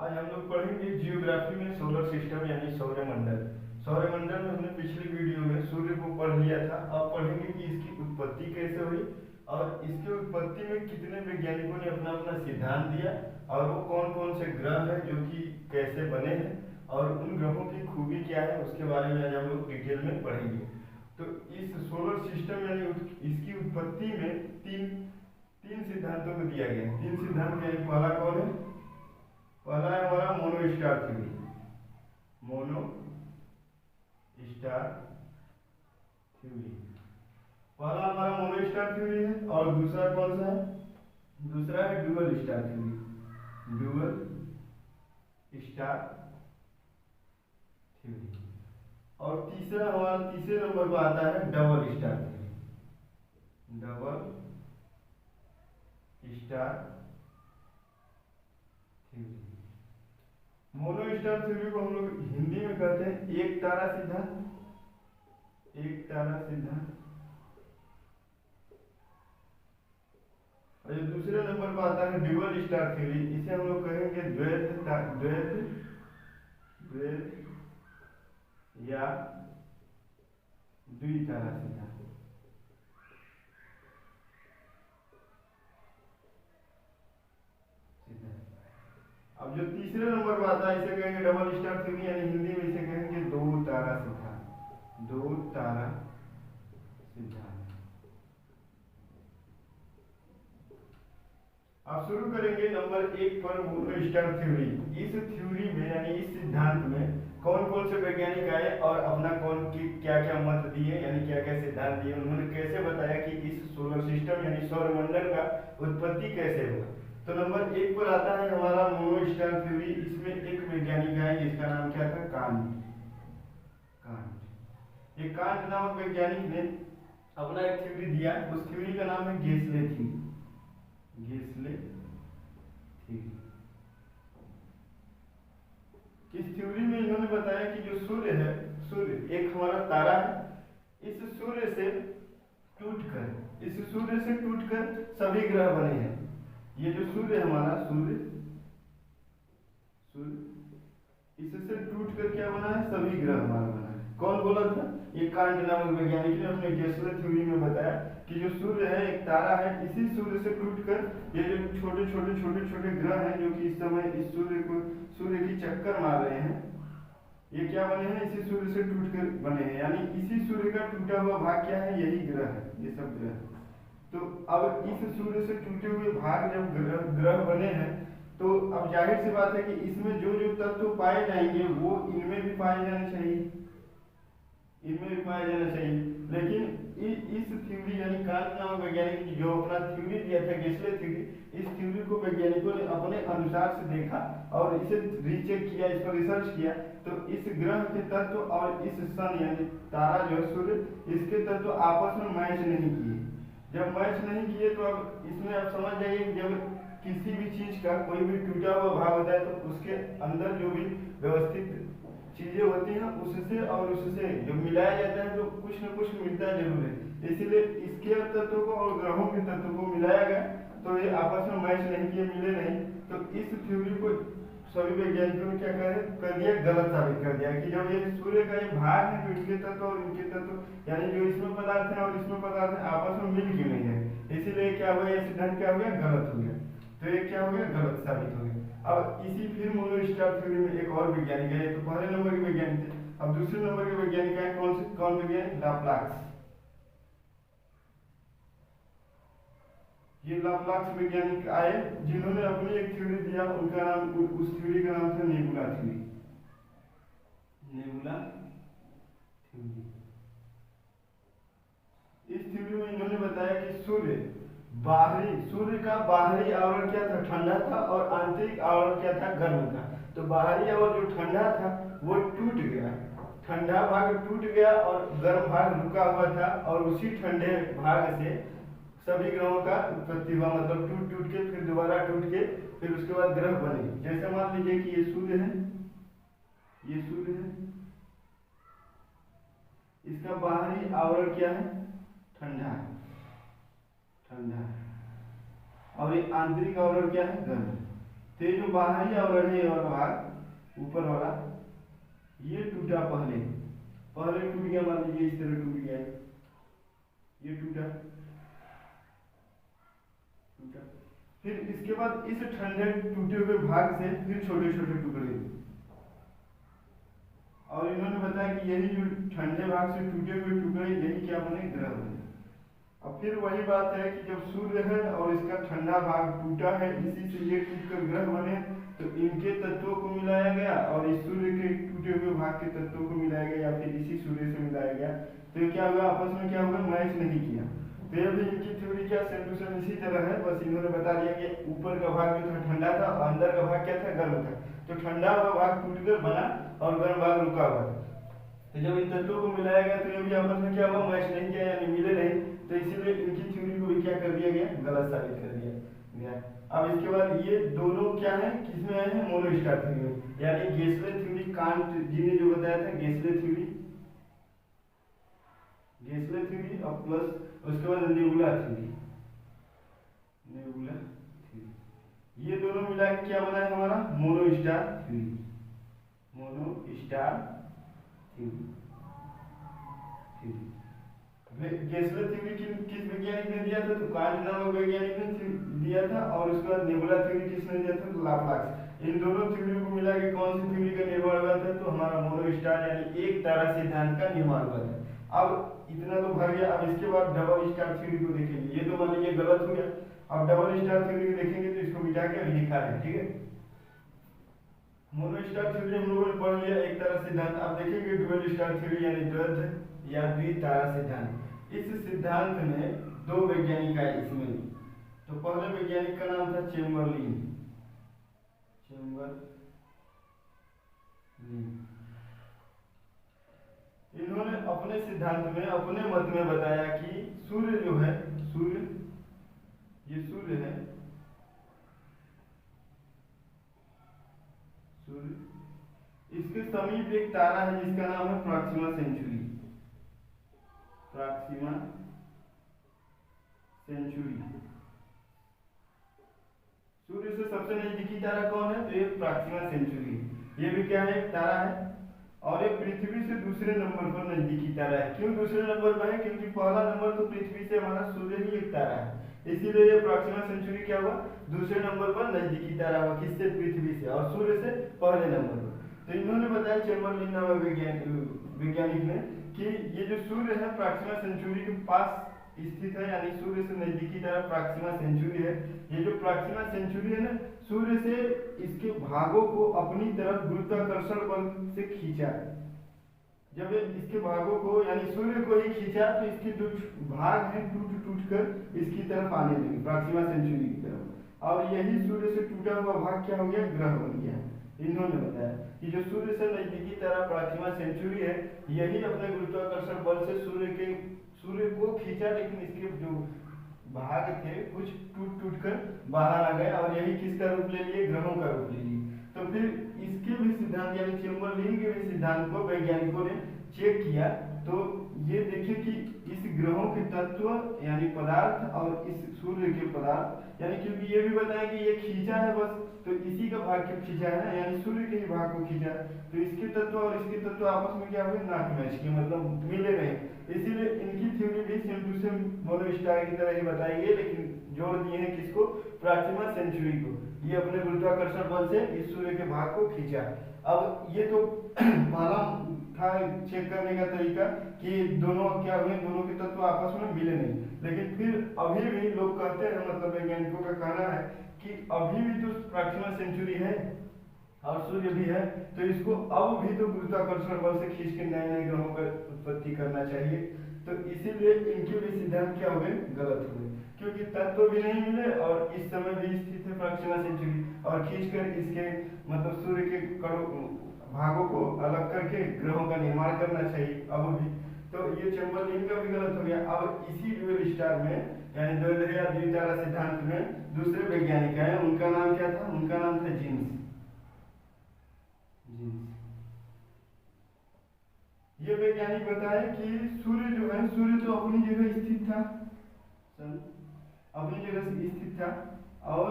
आज हम लोग पढ़ेंगे जियोग्राफी में सोलर सिस्टम यानी सौरमंडल। सौरमंडल में हमने पिछली वीडियो में सूर्य को पढ़ लिया था। अब पढ़ेंगे कि इसकी उत्पत्ति कैसे हुई और इसके उत्पत्ति में कितने वैज्ञानिकों ने अपना अपना सिद्धांत दिया और वो कौन कौन से ग्रह हैं जो कि कैसे बने हैं और उन ग्रहों की खूबी क्या है उसके बारे में आज हम लोग डिटेल में पढ़ेंगे। तो इस सोलर सिस्टम यानी इसकी उत्पत्ति में तीन सिद्धांतों को दिया गया है। तीन सिद्धांत यानी पहला कौन है? पहला है हमारा mono star theory. Mono star theory पहला हमारा मोनो स्टार थ्योरी है। और दूसरा कौन सा है? दूसरा है dual star theory. Dual star theory. और तीसरा हमारा तीसरे नंबर पर आता है double star theory. Double star theory. Mono star theory को हम लोग हिंदी में कहते हैं एक तारा सिद्धांत। एक तारा सिद्धांत। और जो दूसरे नंबर पर आता है ड्यूअल स्टार थ्योरी, इसे हम लोग कहेंगे द्वैत या द्वितारा सिद्धांत। अब जो तीसरे नंबर पर आता है इसे कहेंगे डबल स्टार थ्योरी यानी हिंदी में इसे कहेंगे दो तारा सिद्धांत। दो तारा सिद्धांत। अब शुरू करेंगे नंबर 1 पर मोनो स्टार थ्योरी। इस थ्योरी में यानी इस सिद्धांत में कौन कौन से वैज्ञानिक आए और अपना क्या क्या मत दिए यानी क्या क्या सिद्धांत दिए, उन्होंने कैसे बताया कि इस सोलर सिस्टम यानी सौरमंडल का उत्पत्ति कैसे हुआ। तो नंबर 1 पर आता है हमारा मोनो स्टार थ्योरी। इसमें एक वैज्ञानिक है जिसका नाम क्या था? कांट। ये कांट नामक वैज्ञानिक ने अपना एक थ्योरी दिया। उस थ्योरी का नाम है गेसले थ्योरी। गेसले थ्योरी। इस थ्योरी में इन्होंने बताया कि जो सूर्य है, सूर्य एक हमारा तारा है। इस सूर्य से टूटकर सभी ग्रह बने हैं। ये जो सूर्य हमारा सूर्य इससे टूटकर क्या बना है? सभी ग्रह हमारा बना है। कौन बोला था? ये कांट नामक वैज्ञानिक ने अपने गेसले थ्योरी में बताया कि जो सूर्य है एक तारा है, इसी सूर्य से टूटकर ये जो छोटे ग्रह हैं जो कि इस समय इस सूर्य की चक्कर मार रहे हैं, ये क्या बने हैं? इसी सूर्य से टूटकर बने हैं। यानी इसी सूर्य का टूटा हुआ भाग क्या है? यही ग्रह है, ये सब ग्रह। तो अब इस सूर्य से टूटे हुए भाग जब ग्रह बने हैं तो अब जाहिर सी बात है कि इसमें जो जो तत्व पाए जाएंगे वो इनमें भी पाए जाने चाहिए। लेकिन इस थ्योरी यानी कांट नामक वैज्ञानिक जो अपना थ्योरी दिया था गेसले थ्योरी, इस थ्योरी को वैज्ञानिकों ने अपने अनुसार से देखा और इसे रीचेक किया, इस पर रिसर्च किया। तो इस ग्रह के तत्व और इस सन यानी तारा जो है सूर्य, इसके तत्व आपस में मैच नहीं किए। जब मैच नहीं किए तो अब इसमें आप समझ जाइए, जब किसी भी चीज का कोई भी टूटा हुआ भाग होता है तो उसके अंदर जो भी व्यवस्थित चीजें होती हैं उससे जब मिलाया जाता है तो कुछ न कुछ मिलता जरूर है। इसीलिए इसके तत्वों को और ग्रहों के तत्वों को मिलाया गया तो ये आपस में मैच नहीं किए, मिले नहीं। तो इस थ्योरी को सभी वैज्ञानिकों ने क्या कर दिया? गलत साबित कर दिया कि जब ये सूर्य का ये भाग है तो इनके तत्व और इनके तत्व यानी जो इसमें पदार्थ है और इसमें पदार्थ है आपस में मिल क्यों नहीं है। इसीलिए क्या हुआ? ये सिद्धांत क्या हो गया? गलत हो गया। तो ये क्या हो गया? गलत साबित हो गया। अब इसी फिर मोनो स्टार थ्योरी में एक और वैज्ञानिक है। तो पहले नंबर के वैज्ञानिक थे। अब दूसरे नंबर के वैज्ञानिक है कौन वैज्ञानिक? लाप्लास। ये लाप्लास वैज्ञानिक आए जिन्होंने अपनी एक थ्योरी दिया। उनका नाम उस थ्योरी का नाम था नेबुला थ्योरी। Nebula theory. इस थ्योरी में इन्होंने बताया कि सूर्य का बाहरी आवरण क्या था? ठंडा था और आंतरिक आवरण क्या था? गर्म था। तो बाहरी आवरण जो ठंडा था वो टूट गया, ठंडा भाग टूट गया और गर्म भाग रुका हुआ था। और उसी ठंडे भाग से सभी ग्रहों का उत्पत्ति हुआ, मतलब टूट के फिर दोबारा टूट के फिर उसके बाद ग्रह बने। जैसे मान लीजिए कि ये सूर्य है, इसका बाहरी आवरण क्या है? ठंडा है। और ये आंतरिक आवरण क्या है? गर्म। तो ये जो बाहरी अवरणीय और भाग ऊपर वाला ये टूटा, पहले टूट गया, मान लीजिए इस तरह टूट गया, ये टूटा। फिर इसके बाद इस ठंडे टूटे हुए भाग से फिर छोटे छोटे टुकड़े, और इन्होंने बताया कि यही जो ठंडे भाग से टूटे हुए टुकड़े यही क्या बने, ग्रह बने। अब फिर वही बात है कि जब सूर्य है और इसका ठंडा भाग टूटा है, इसी से ये टूटकर ग्रह बने, तो इनके तत्वों को मिलाया गया और इस सूर्य के टूटे हुए भाग के तत्वों को मिलाया गया, या फिर इसी सूर्य से मिलाया गया, तो क्या हुआ, आपस में क्या हुआ, मैच नहीं किया। तो ये भी इनकी थ्योरी क्या सेम टू सेम इसी तरह है, बस इन्होंने बता दिया कि ऊपर का भाग जो था ठंडा था और अंदर का भाग क्या था, गर्म था। तो ठंडा हुआ भाग टूटकर बना और गर्म भाग रुका हुआ था। तो जब इन तत्वों को मिलाया गया तो ये भी आपस में क्या हुआ, मैच नहीं किया, यानी मिले नहीं। तो इसीलिए इनकी थ्योरी को भी क्या कर दिया गया, गलत साबित कर दिया गया। अब इसके बाद ये दोनों क्या है, किसमें आए हैं, मोनोस्टार थ्योरी में, यानी गेसले थ्योरी, कांट जी ने जो बताया था गेसले थ्योरी, और प्लस उसके बाद नेबुला थ्योरी, ये दोनों मिला के क्या बना है हमारा, मोनोस्टार थ्योरी। गेसले थ्योरी किस वैज्ञानिक ने दिया था, तो कांट नामक वैज्ञानिक ने दिया था, और उसके बाद नेबुला थ्योरी किसने दिया था, तो लाप्लास। इन दोनों थ्योरी को मिला के कौन सी थ्योरी का निर्माण हुआ था, तो हमारा मोनोस्टार यानी एक तारा सिद्धांत का निर्माण हुआ था। अब इतना तो भर गया, अब इसके बाद डबल स्टार थ्योरी को देखेंगे। ये तो मान लीजिए गलत हो गया, अब डबल स्टार थ्योरी को देखेंगे तो इसको मिटा के अभी लिखा है, ठीक है। मोनोस्टार थ्योरी हम लोगों ने पढ़ लिया, एक तारा सिद्धांत। अब देखेंगे डुअल स्टार थ्योरी यानी द्वैध या द्वितारा सिद्धांत। इस सिद्धांत में दो वैज्ञानिक आए इसमें। तो पहले वैज्ञानिक का नाम था चेम्बरलिन। इन्होंने अपने सिद्धांत में, अपने मत में बताया कि सूर्य जो है, ये सूर्य है, इसके समीप एक तारा है जिसका नाम है प्रॉक्सिमा सेंचुरी। सूर्य से सबसे नजदीकी तारा कौन है, तो ये प्रॉक्सिमा सेंचुरी। ये भी क्या है, एक तारा है, और ये पृथ्वी से दूसरे नंबर पर नजदीकी तारा है। क्यों दूसरे नंबर पर है, क्योंकि पहला नंबर तो पृथ्वी से हमारा सूर्य ही एक तारा है, इसीलिए ये प्रॉक्सिमा सेंचुरी क्या हुआ, दूसरे नंबर पर नजदीकी तारा हुआ, किससे, पृथ्वी से, और सूर्य से पहले नंबर पर। तो इन्होंने बताया चेम्बरलिन नामक वैज्ञानिक ने कि ये जो सूर्य है प्रॉक्सिमा सेंचुरी के पास स्थित है, यानी सूर्य से नजदीकी तारा प्रॉक्सिमा सेंचुरी है। ये जो प्रॉक्सिमा सेंचुरी है ना, सूर्य से इसके भागों को अपनी तरफ गुरुत्वाकर्षण बल से खींचा। जब इसके भागों को यानी सूर्य को ही खींचा तो इसके जो भाग हैं टूट कर इसकी तरफ आने लगे, प्रॉक्सिमा सेंचुरी की तरफ, और यही सूर्य से टूटा हुआ भाग क्या हो गया, ग्रह बन गया। इन्होंने बताया कि जो सूर्य से नजदीकी तारा प्रॉक्सिमा सेंचुरी है, यही अपने गुरुत्वाकर्षण बल से सूर्य को खींचा, लेकिन इसके जो भाग थे कुछ टूट कर बाहर आ गए, और यही किसका रूप ले लिए, ग्रहों का रूप ले लिए। तो फिर इसके भी सिद्धांत यानी चेम्बरलिन के भी सिद्धांत को वैज्ञानिकों ने चेक किया, तो ये देखिए कि इस ग्रहों के तत्व यानी पदार्थ और इस सूर्य के पदार्थ, यानी क्योंकि ये भी बताया कि ये खींचा है बस, तो इसी का भाग क्यों खींचा है ना, यानी सूर्य के ही भाग को खींचा, तो इसके तत्व और इसके तत्व आपस में क्या हुए, नॉट मैच के, मतलब मिले नहीं। इसीलिए इनकी थ्योरी भी सेम टू सेम मोनोस्टार की तरह ही बताई गई, लेकिन जोड़ दिए हैं किसको, प्रॉक्सिमा सेंचुरी को। ये अपने गुरुत्वाकर्षण बल से इस सूर्य के भाग को खींचा। अब ये तो पहला था चेक करने का तरीका कि दोनों क्या हुए, दोनों के तत्व आपस में मिले नहीं, लेकिन फिर अभी भी लोग कहते हैं, मतलब वैज्ञानिकों का कहना है कि अभी भी तो प्रॉक्सिमा सेंचुरी है और सूर्य भी है, तो इसको अब भी तो गुरुत्वाकर्षण बल से खींच के नए नए ग्रहों पर उत्पत्ति करना चाहिए। तो इसीलिए इनके भी सिद्धांत क्या हुए, गलत हुए, क्योंकि तत्व भी नहीं मिले और इस समय भी स्थित है प्रॉक्सिमा सेंचुरी, और खींचकर इसके मतलब सूर्य के भागों को अलग करके ग्रहों का निर्माण करना चाहिए अब भी। तो ये चेम्बरलिन का भी गलत हो गया। अब इसी डुअल स्टार में यानी द्वैध या द्वितारा सिद्धांत में दूसरे वैज्ञानिक हैं, उनका नाम क्या था, उनका नाम था जीन्स। ये वैज्ञानिक बताए कि सूर्य जो है, सूर्य तो अपनी जगह स्थित था, अपनी जगह से स्थित था, और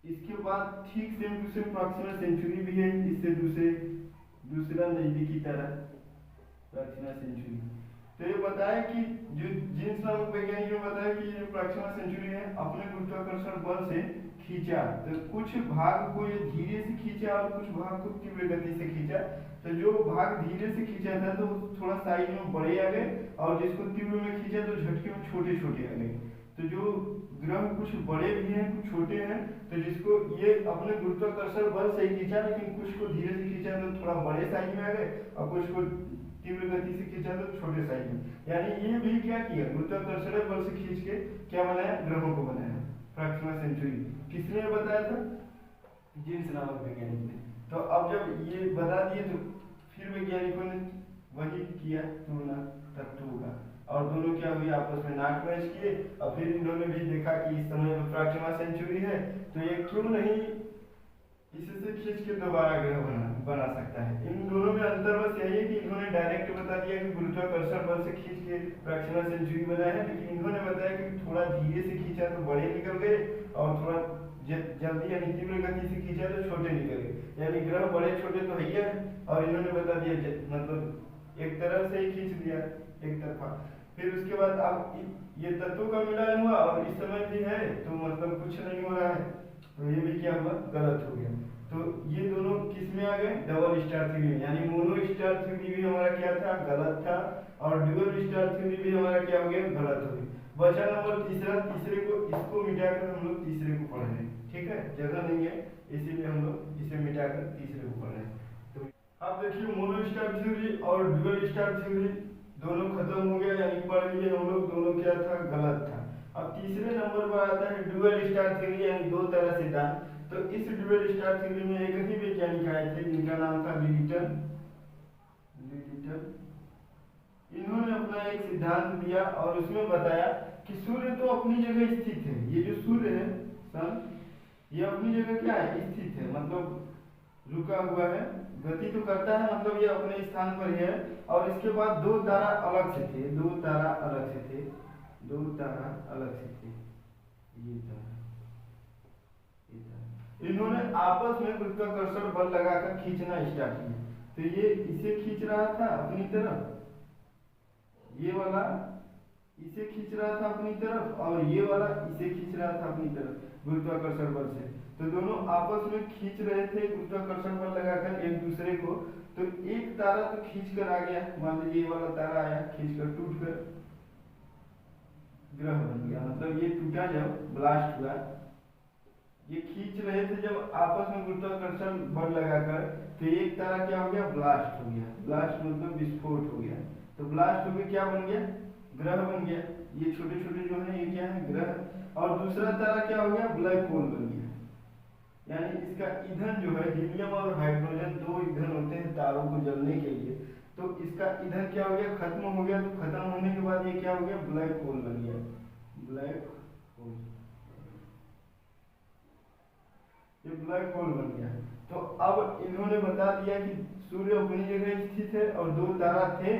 इसके बाद ठीक same to same Proxima Centauri भी है, इससे दूसरा नजदीकी तारा प्रॉक्सिमा सेंचुरी। तो ये बताया कि जो जीन्स नामक वैज्ञानिक ने बताया कि ये प्रॉक्सिमा सेंचुरी है अपने गुरुत्वाकर्षण बल से खींचा, तो कुछ भाग को ये धीरे से खींचा और कुछ भाग को तीव्र गति से खींचा। तो जो भाग धीरे से खींचा था तो थोड़ा साइज में बड़े आ गए, और जिसको तीव्र में खींचा तो झटके में छोटे छोटे आ गए। तो जो ग्रह कुछ बड़े भी हैं कुछ छोटे हैं, तो जिसको ये अपने गुरुत्वाकर्षण बल से खींचा, लेकिन कुछ को धीरे से खींचा तो थोड़ा बड़े साइज में आ गए, और कुछ को तीव्र गति से खींचा तो छोटे साइज में। यानी ये भी क्या किया, गुरुत्वाकर्षण बल से खींच के क्या बनाया, ग्रहों को बनाया प्रॉक्सिमा सेंचुरी। किसने बताया था, जीन्स नामक वैज्ञानिक ने। तो अब जब ये बता दिए तो फिर वैज्ञानिकों ने वही किया तुलना तत्वों का, और दोनों क्या हुई आपस में नाक मैच किए, और फिर इन्होंने भी देखा कि इस समय में प्रॉक्सिमा सेंचुरी है तो ये क्यों नहीं इससे खींच के दोबारा ग्रह बना सकता है। इन दोनों में अंतर बस यही है कि इन्होंने डायरेक्ट बता दिया कि गुरुत्वाकर्षण बल से खींच के प्रॉक्सिमा सेंचुरी बनाया है, लेकिन इन्होंने बताया कि थोड़ा धीरे से खींचा तो बड़े निकल गए, और थोड़ा जल्दी यानी तीव्र गति से खींचा तो छोटे निकल गए। यानी ग्रह बड़े छोटे तो है, और इन्होंने बता दिया मतलब एक तरह से ही खींच दिया एक तरफा। फिर उसके बाद अब ये तत्वों का मिलान हुआ और इस समय भी है तो मतलब कुछ नहीं हो रहा है, तो ये भी क्या हुआ, गलत हो गया। तो ये दोनों किस में आ गए, डबल स्टार थ्योरी में। यानी मोनो स्टार थ्योरी भी हमारा क्या था, गलत था, और ड्यूअल स्टार थ्योरी भी हमारा क्या हो गया, गलत हो गया। बचा नंबर तीसरा, तीसरे को इसको मिटाकर हम लोग तीसरे को पढ़ रहे हैं, ठीक है, जगह नहीं है इसीलिए हम लोग इसे मिटाकर तीसरे को पढ़ रहे हैं। तो अब देखिए मोनो स्टार थ्योरी और ड्यूअल स्टार थ्योरी दोनों खत्म हो गया, यानी पढ़ लिए हम लोग, दोनों क्या था, गलत था। अब तीसरे नंबर पर आता है ड्यूअल स्टार थ्योरी, यानी दो तरह सिद्धांत। तो इस ड्यूअल स्टार थ्योरी में एक ही वैज्ञानिक आए थे जिनका नाम था लिटिल। इन्होंने अपना एक सिद्धांत दिया और उसमें बताया कि सूर्य तो अपनी जगह स्थित है, ये जो सूर्य है सन, ये अपनी जगह क्या है, स्थित है, मतलब रुका हुआ है, गति तो करता है, मतलब ये अपने स्थान पर ही है। और इसके बाद दो तारा अलग से थे, दो तारा अलग से थे, दो तारा अलग से थे, ये तारा, ये तारा। इन्होंने आपस में गुरुत्वाकर्षण बल लगाकर खींचना स्टार्ट किया। तो ये इसे खींच रहा था अपनी तरफ, ये वाला इसे खींच रहा था अपनी तरफ, और ये वाला इसे खींच रहा था अपनी तरफ गुरुत्वाकर्षण बल से। तो दोनों आपस में खींच रहे थे गुरुत्वाकर्षण बल लगाकर एक दूसरे को। तो एक तारा तो खींच कर आ गया, मान लीजिए ये वाला तारा आया, खींच कर टूट कर ग्रह बन गया, मतलब ये टूटा जब ब्लास्ट हुआ, ये खींच रहे थे जब आपस में गुरुत्वाकर्षण बल लगाकर, तो एक तारा क्या हो गया, ब्लास्ट हो गया, ब्लास्ट मतलब विस्फोट हो गया। तो ब्लास्ट होकर क्या बन गया, ग्रह बन गया। ये छोटे छोटे जो है ये क्या है, ग्रह। और दूसरा तारा क्या हो गया, ब्लैक होल बन गया। यानी इसका ईंधन जो है, हीलियम और हाइड्रोजन दो ईंधन होते हैं तारों को जलने के लिए, तो इसका ईंधन क्या हो गया, खत्म हो गया। तो खत्म होने के बाद ये क्या हो गया, ब्लैक होल बन गया, ब्लैक होल, ये ब्लैक होल बन गया। तो अब इन्होंने बता दिया कि सूर्य अपनी जगह स्थित है और दो तारा थे,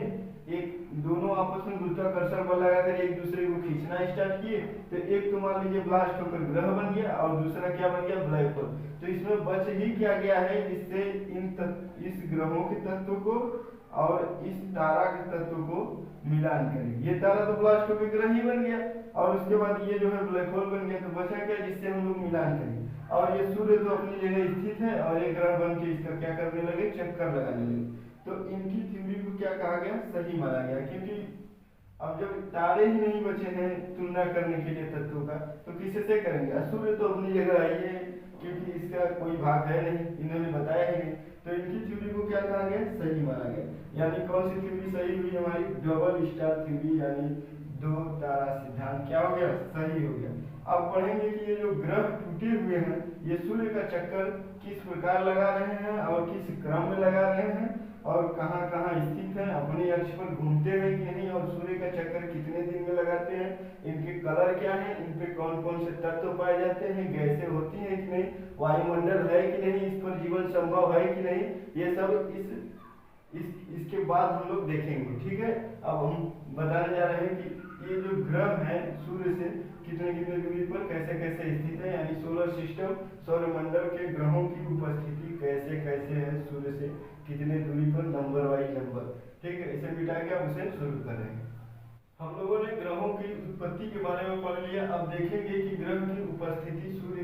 एक दोनों आपस में गुरुत्वाकर्षण बल लगाकर एक दूसरे को खींचना स्टार्ट किए। तो एक तो मान लीजिए ब्लास्ट होकर ग्रह बन गया और दूसरा क्या बन गया, ब्लैक होल। तो इसमें बच ही क्या गया है, जिससे इस ग्रहों के तत्व को और इस तारा के तत्व को मिलान करें। ये तारा तो ब्लास्ट होकर ग्रह ही बन गया, और उसके बाद ये जो है ब्लैक होल बन गया। तो बचा क्या, जिससे हम लोग मिलान करें। और ये सूर्य तो अपनी जगह स्थित है और एक ग्रह बन के इसका क्या करने लगे, चक्कर लगाने लगे। तो इनकी थ्योरी को क्या कहा गया, सही माना गया। क्योंकि अब जब तारे ही नहीं बचे हैं तुलना करने के लिए तत्वों का, तो किससे करेंगे। सूर्य तो अपनी जगह आई है, क्योंकि इसका कोई भाग है नहीं, इन्होंने बताया ही नहीं। तो इनकी थ्योरी को क्या कहा गया, सही माना गया। यानी कौन सी थ्योरी सही हुई हमारी, डबल स्टार थ्योरी, यानी दो तारा सिद्धांत क्या हो गया, सही हो गया। अब पढ़ेंगे कि ये जो ग्रह टूटे हुए हैं, ये सूर्य का चक्कर किस प्रकार लगा रहे हैं और किस क्रम में लगा रहे हैं, और कहाँ कहाँ स्थित हैं, अपने अक्ष पर घूमते हैं कि नहीं, और सूर्य का चक्कर कितने दिन में लगाते हैं, इनके कलर क्या है, इन पे कौन कौन से तत्व पाए जाते हैं, गैसें होती हैं कि नहीं, वायुमंडल है कि नहीं, इस पर जीवन संभव है कि नहीं, ये सब इस इसके बाद हम लोग देखेंगे, ठीक है। अब हम बताने जा रहे हैं कि ये जो ग्रह है सूर्य से कितने कितने दूरी पर कैसे कैसे स्थित है, यानी सोलर सिस्टम सौरमंडल के ग्रहों की उपस्थिति कैसे कैसे है सूर्य से कितने दूरी पर, नंबर वाइज नंबर, ठीक है। इसे मिटा के अब उसे शुरू करेंगे। हम लोगों ने ग्रहों की उत्पत्ति के बारे में पढ़ लिया। अब देखेंगे कि ग्रह की उपस्थिति सूर्य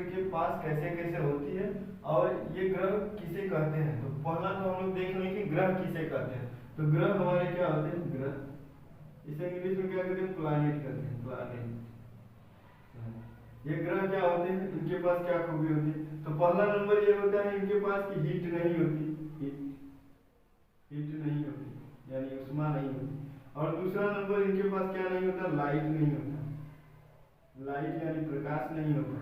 के पास कैसे कैसे होती है और ये ग्रह किसे कहते हैं। तो पहला तो हम लोग देख लें कि ग्रह किसे कहते हैं। तो ग्रह हमारे क्या होते हैं, ग्रह, इसे इंग्लिश में क्या कहते हैं, प्लैनेट कहते हैं, प्लैनेट। ये ग्रह क्या होते हैं, इनके पास क्या खूबी होती है। तो पहला नंबर ये होता है इनके पास की हीट नहीं होती, हीट नहीं होती यानी उष्मा नहीं होती। और दूसरा नंबर इनके पास क्या नहीं होता, लाइट नहीं होता, लाइट यानी प्रकाश नहीं होता,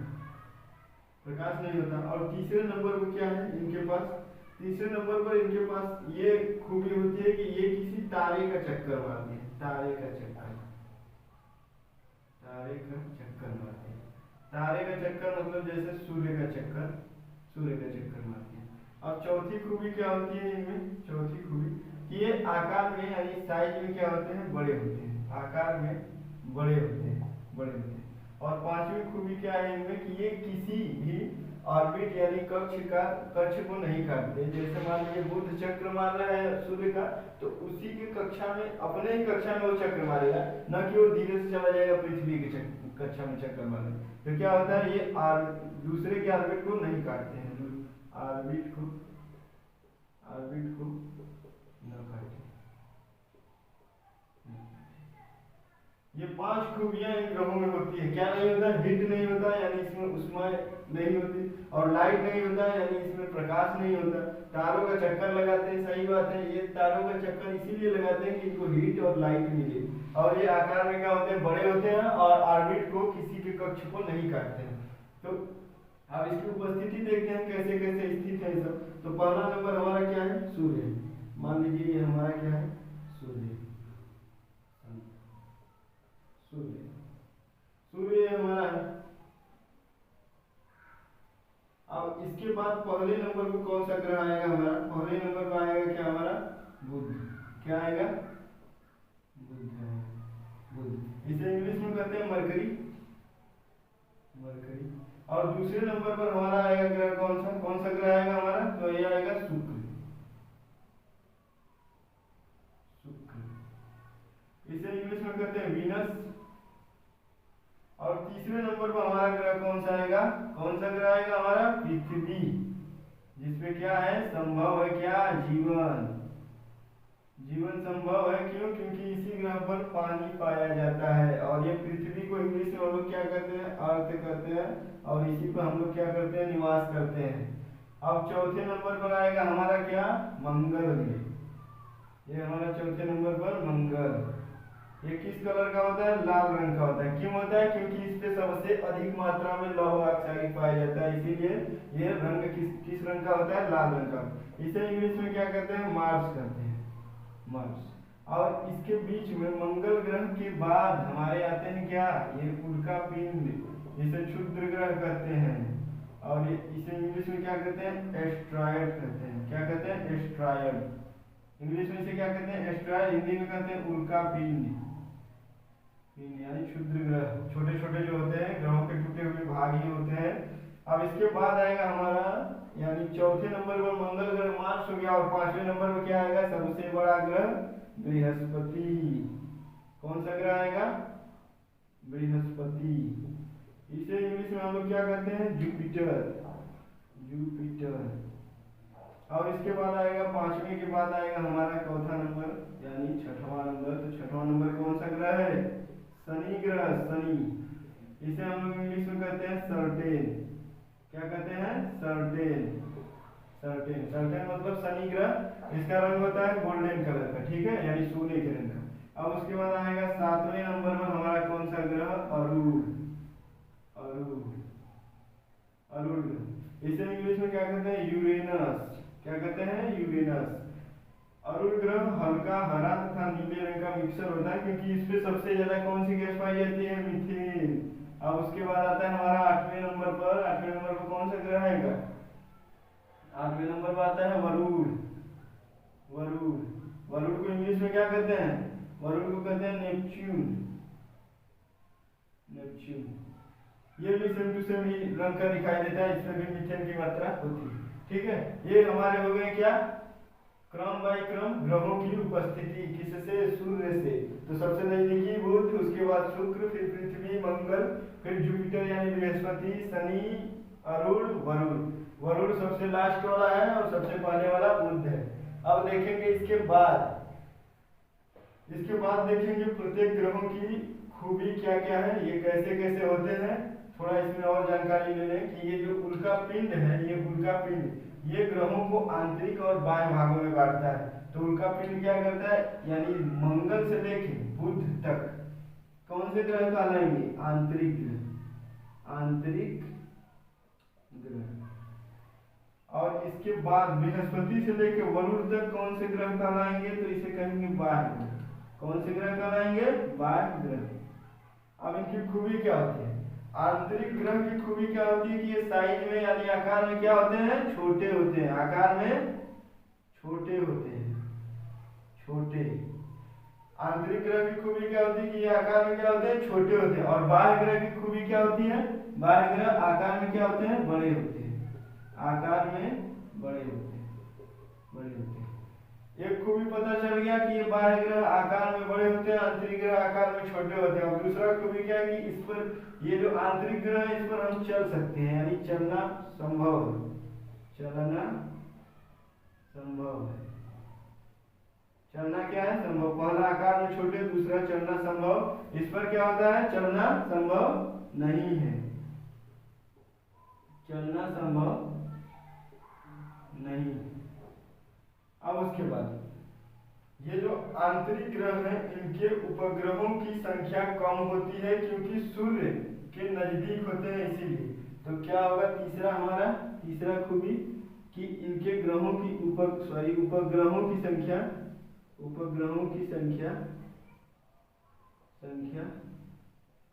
प्रकाश नहीं होता। और तीसरे नंबर पर क्या है इनके पास, तीसरे नंबर पर इनके पास ये खूबी होती है कि ये किसी तारे का चक्कर मारते हैं, तारे का चक्कर, तारे का चक्कर मारते हैं। तारे का चक्कर मतलब जैसे सूर्य का चक्कर, सूर्य का चक्कर मारते हैं। और चौथी खूबी क्या होती है इनमें, चौथी खूबी कि ये आकार में यानी साइज में क्या होते हैं, बड़े होते हैं, आकार में बड़े होते हैं, बड़े होते हैं। और पांचवी खूबी क्या है इनमें कि ये किसी भी ऑर्बिट यानी कक्ष को नहीं काटते। जैसे मान लीजिए बुध चक्र मार रहा है सूर्य का, तो उसी के कक्षा में, अपने ही कक्षा में वो चक्र मारेगा, न कि वो धीरे से चला जाएगा पृथ्वी के कक्षा में चक्कर मारने। तो क्या होता है ये दूसरे के ऑर्बिट को नहीं काटते हैं, ऑर्बिट को न काटते। ये पांच खूबियां इन ग्रहों में होती है। क्या नहीं होता, हीट नहीं होता यानी इसमें उष्मा नहीं होती, और लाइट नहीं होता यानी इसमें प्रकाश नहीं होता। तारों का चक्कर लगाते हैं, सही बात है, ये तारों का चक्कर इसीलिए लगाते हैं कि इनको हीट और लाइट मिले। और ये आकार में क्या होते हैं, बड़े होते हैं और ऑर्बिट को, किसी के कक्ष को नहीं काटते हैं। तो अब इसकी उपस्थिति देखते हैं कैसे कैसे स्थित है सब। तो पहला नंबर हमारा क्या है, सूर्य। मान लीजिए ये हमारा क्या है, सूर्य, सूर्य, सूर्य हमारा है। अब इसके बाद पहले नंबर पर कौन सा ग्रह आएगा हमारा, पहले नंबर पर आएगा क्या हमारा, बुध। क्या आएगा, बुध है, बुध। इसे इंग्लिश में कहते हैं मरकरी, मरकरी। और दूसरे नंबर पर हमारा आएगा ग्रह कौन सा ग्रह आएगा हमारा, तो ये आएगा शुक्र, शुक्र। इसे इंग्लिश में कहते हैं वीनस। और तीसरे नंबर पर हमारा ग्रह कौन सा आएगा, कौन सा ग्रह आएगा हमारा, पृथ्वी, जिसमें क्या है, संभव है क्या, जीवन, जीवन संभव है। क्यों, क्योंकि इसी ग्रह पर पानी पाया जाता है। और ये पृथ्वी को इंग्लिश में हम लोग क्या कहते हैं, अर्थ कहते हैं, और इसी पर हम लोग क्या करते हैं, निवास करते हैं। अब चौथे नंबर पर आएगा हमारा क्या, मंगल। ये हमारा चौथे नंबर पर मंगल। ये किस कलर का होता है, लाल रंग का होता है। क्यों होता है, क्योंकि इस पे सबसे अधिक मात्रा में लौह ऑक्साइड पाया जाता है, इसीलिए ये रंग किस रंग का होता है, लाल रंग का। इसे इंग्लिश में क्या कहते हैं, मार्स कहते हैं, मार्स। और इसके बीच में मंगल ग्रह के बाद हमारे आते हैं क्या, ये उल्का पिंड, इसे क्षुद्र ग्रह कहते हैं। और इसे इंग्लिश में क्या कहते हैं, एस्ट्रॉयड कहते हैं। क्या कहते हैं, एस्ट्रॉयड। इंग्लिश में इसे क्या कहते हैं, एस्ट्रॉयड। हिंदी में कहते हैं उल्का पिंड, यानी क्षुद्र ग्रह, छोटे छोटे जो होते हैं ग्रहों के टूटे हुए भाग ही होते हैं। अब इसके बाद आएगा हमारा, यानी चौथे नंबर पर मंगल ग्रह, मार्स हो गया। और पांचवें नंबर पर क्या आएगा, सबसे बड़ा ग्रह बृहस्पति। कौन सा ग्रह आएगा, बृहस्पति। इसे इंग्लिश में हम लोग क्या कहते हैं, जुपिटर, जुपिटर। और इसके बाद आएगा, पांचवें के बाद आएगा हमारा चौथा नंबर यानी छठवां नंबर। तो छठवां नंबर कौन सा ग्रह है, शनि ग्रह, शनि। इसे हम लोग इंग्लिश में कहते हैं सर्टेन। क्या कहते हैं, सर्टेन, सर्टेन, सर्टेन मतलब शनि ग्रह। इसका रंग होता है गोल्डन कलर का, ठीक है, यानी सोने के रंग का। अब उसके बाद आएगा सातवें नंबर पर हमारा कौन सा ग्रह, अरुण, अरुण, अरुण ग्रह। इसे इंग्लिश में क्या कहते हैं, यूरेनस। क्या कहते हैं, यूरेनस। अरुण ग्रह हल्का हरा तथा नीले रंग का मिक्सर होता है, क्योंकि इस पे सबसे ज्यादा कौन सी गैस पाई जाती है, मीथेन। अब उसके बाद आता है हमारा आठवें नंबर पर, आठवें नंबर पर कौन सा ग्रह आएगा, आठवें नंबर पर आता है वरुण, वरुण। वरुण को इंग्लिश में क्या कहते हैं? वरुण को कहते हैं नेपच्यून। नेपच्यून। ये भी सेम टू सेम ही रंग का दिखाई देता है, इसमें भी मीथेन की मात्रा होती है। ठीक है, ये हमारे हो गए क्या, क्रम बाय क्रम ग्रहों की उपस्थिति। किससे? सूर्य से। तो सबसे नजदीकी बुध, उसके बाद शुक्र, फिर पृथ्वी, मंगल, फिर जुपिटर यानी बृहस्पति, शनि, अरुण, वरुण। वरुण सबसे लास्ट वाला है और सबसे पहले वाला बुध है। अब देखेंगे इसके बाद देखेंगे प्रत्येक ग्रहों की खूबी क्या क्या है, ये कैसे कैसे होते हैं। थोड़ा इसमें और जानकारी ले लें कि ये जो उल्का पिंड है, ये उल्का पिंड ये ग्रहों को आंतरिक और बाह्य भागों में बांटता है। तो उल्का पिंड क्या करता है, यानी मंगल से लेकर बुध तक कौन से ग्रह कहलाएंगे? आंतरिक ग्रह। आंतरिक ग्रह। और इसके बाद बृहस्पति से लेकर वरुण तक कौन से ग्रह कहलाएंगे? तो इसे कहेंगे बाह्य ग्रह। कौन से ग्रह कहलाएंगे? बाह्य ग्रह। अब इनकी खूबी क्या होती है? आंतरिक ग्रह की खूबी क्या होती है कि ये साइज में यानी आकार में क्या होते हैं? छोटे होते हैं। आकार में छोटे होते हैं, छोटे। आंतरिक ग्रह की खूबी क्या होती है कि ये आकार में क्या होते हैं? छोटे होते हैं। और बाह्य ग्रह की खूबी क्या होती है? बाह्य ग्रह आकार में क्या होते हैं? बड़े होते हैं। आकार में बड़े होते हैं, बड़े होते हैं। एक खूबी पता चल गया कि ये बाह्य ग्रह आकार में बड़े होते हैं, आंतरिक ग्रह आकार में छोटे होते हैं। और दूसरा खूबी क्या है कि इस पर ये जो आंतरिक ग्रह है इस पर हम चल सकते हैं, यानी चलना संभव है। चलना संभव है। चलना क्या है? संभव। पहला आकार में छोटे, दूसरा चलना संभव। इस पर क्या होता है? चलना संभव नहीं है। चलना संभव नहीं। अब उसके बाद ये जो आंतरिक ग्रह हैं इनके उपग्रहों की संख्या कम होती है क्योंकि सूर्य के नजदीक होते हैं, इसीलिए। तो क्या होगा तीसरा हमारा, तीसरा खूबी कि इनके ग्रहों की उपग्रहों की संख्या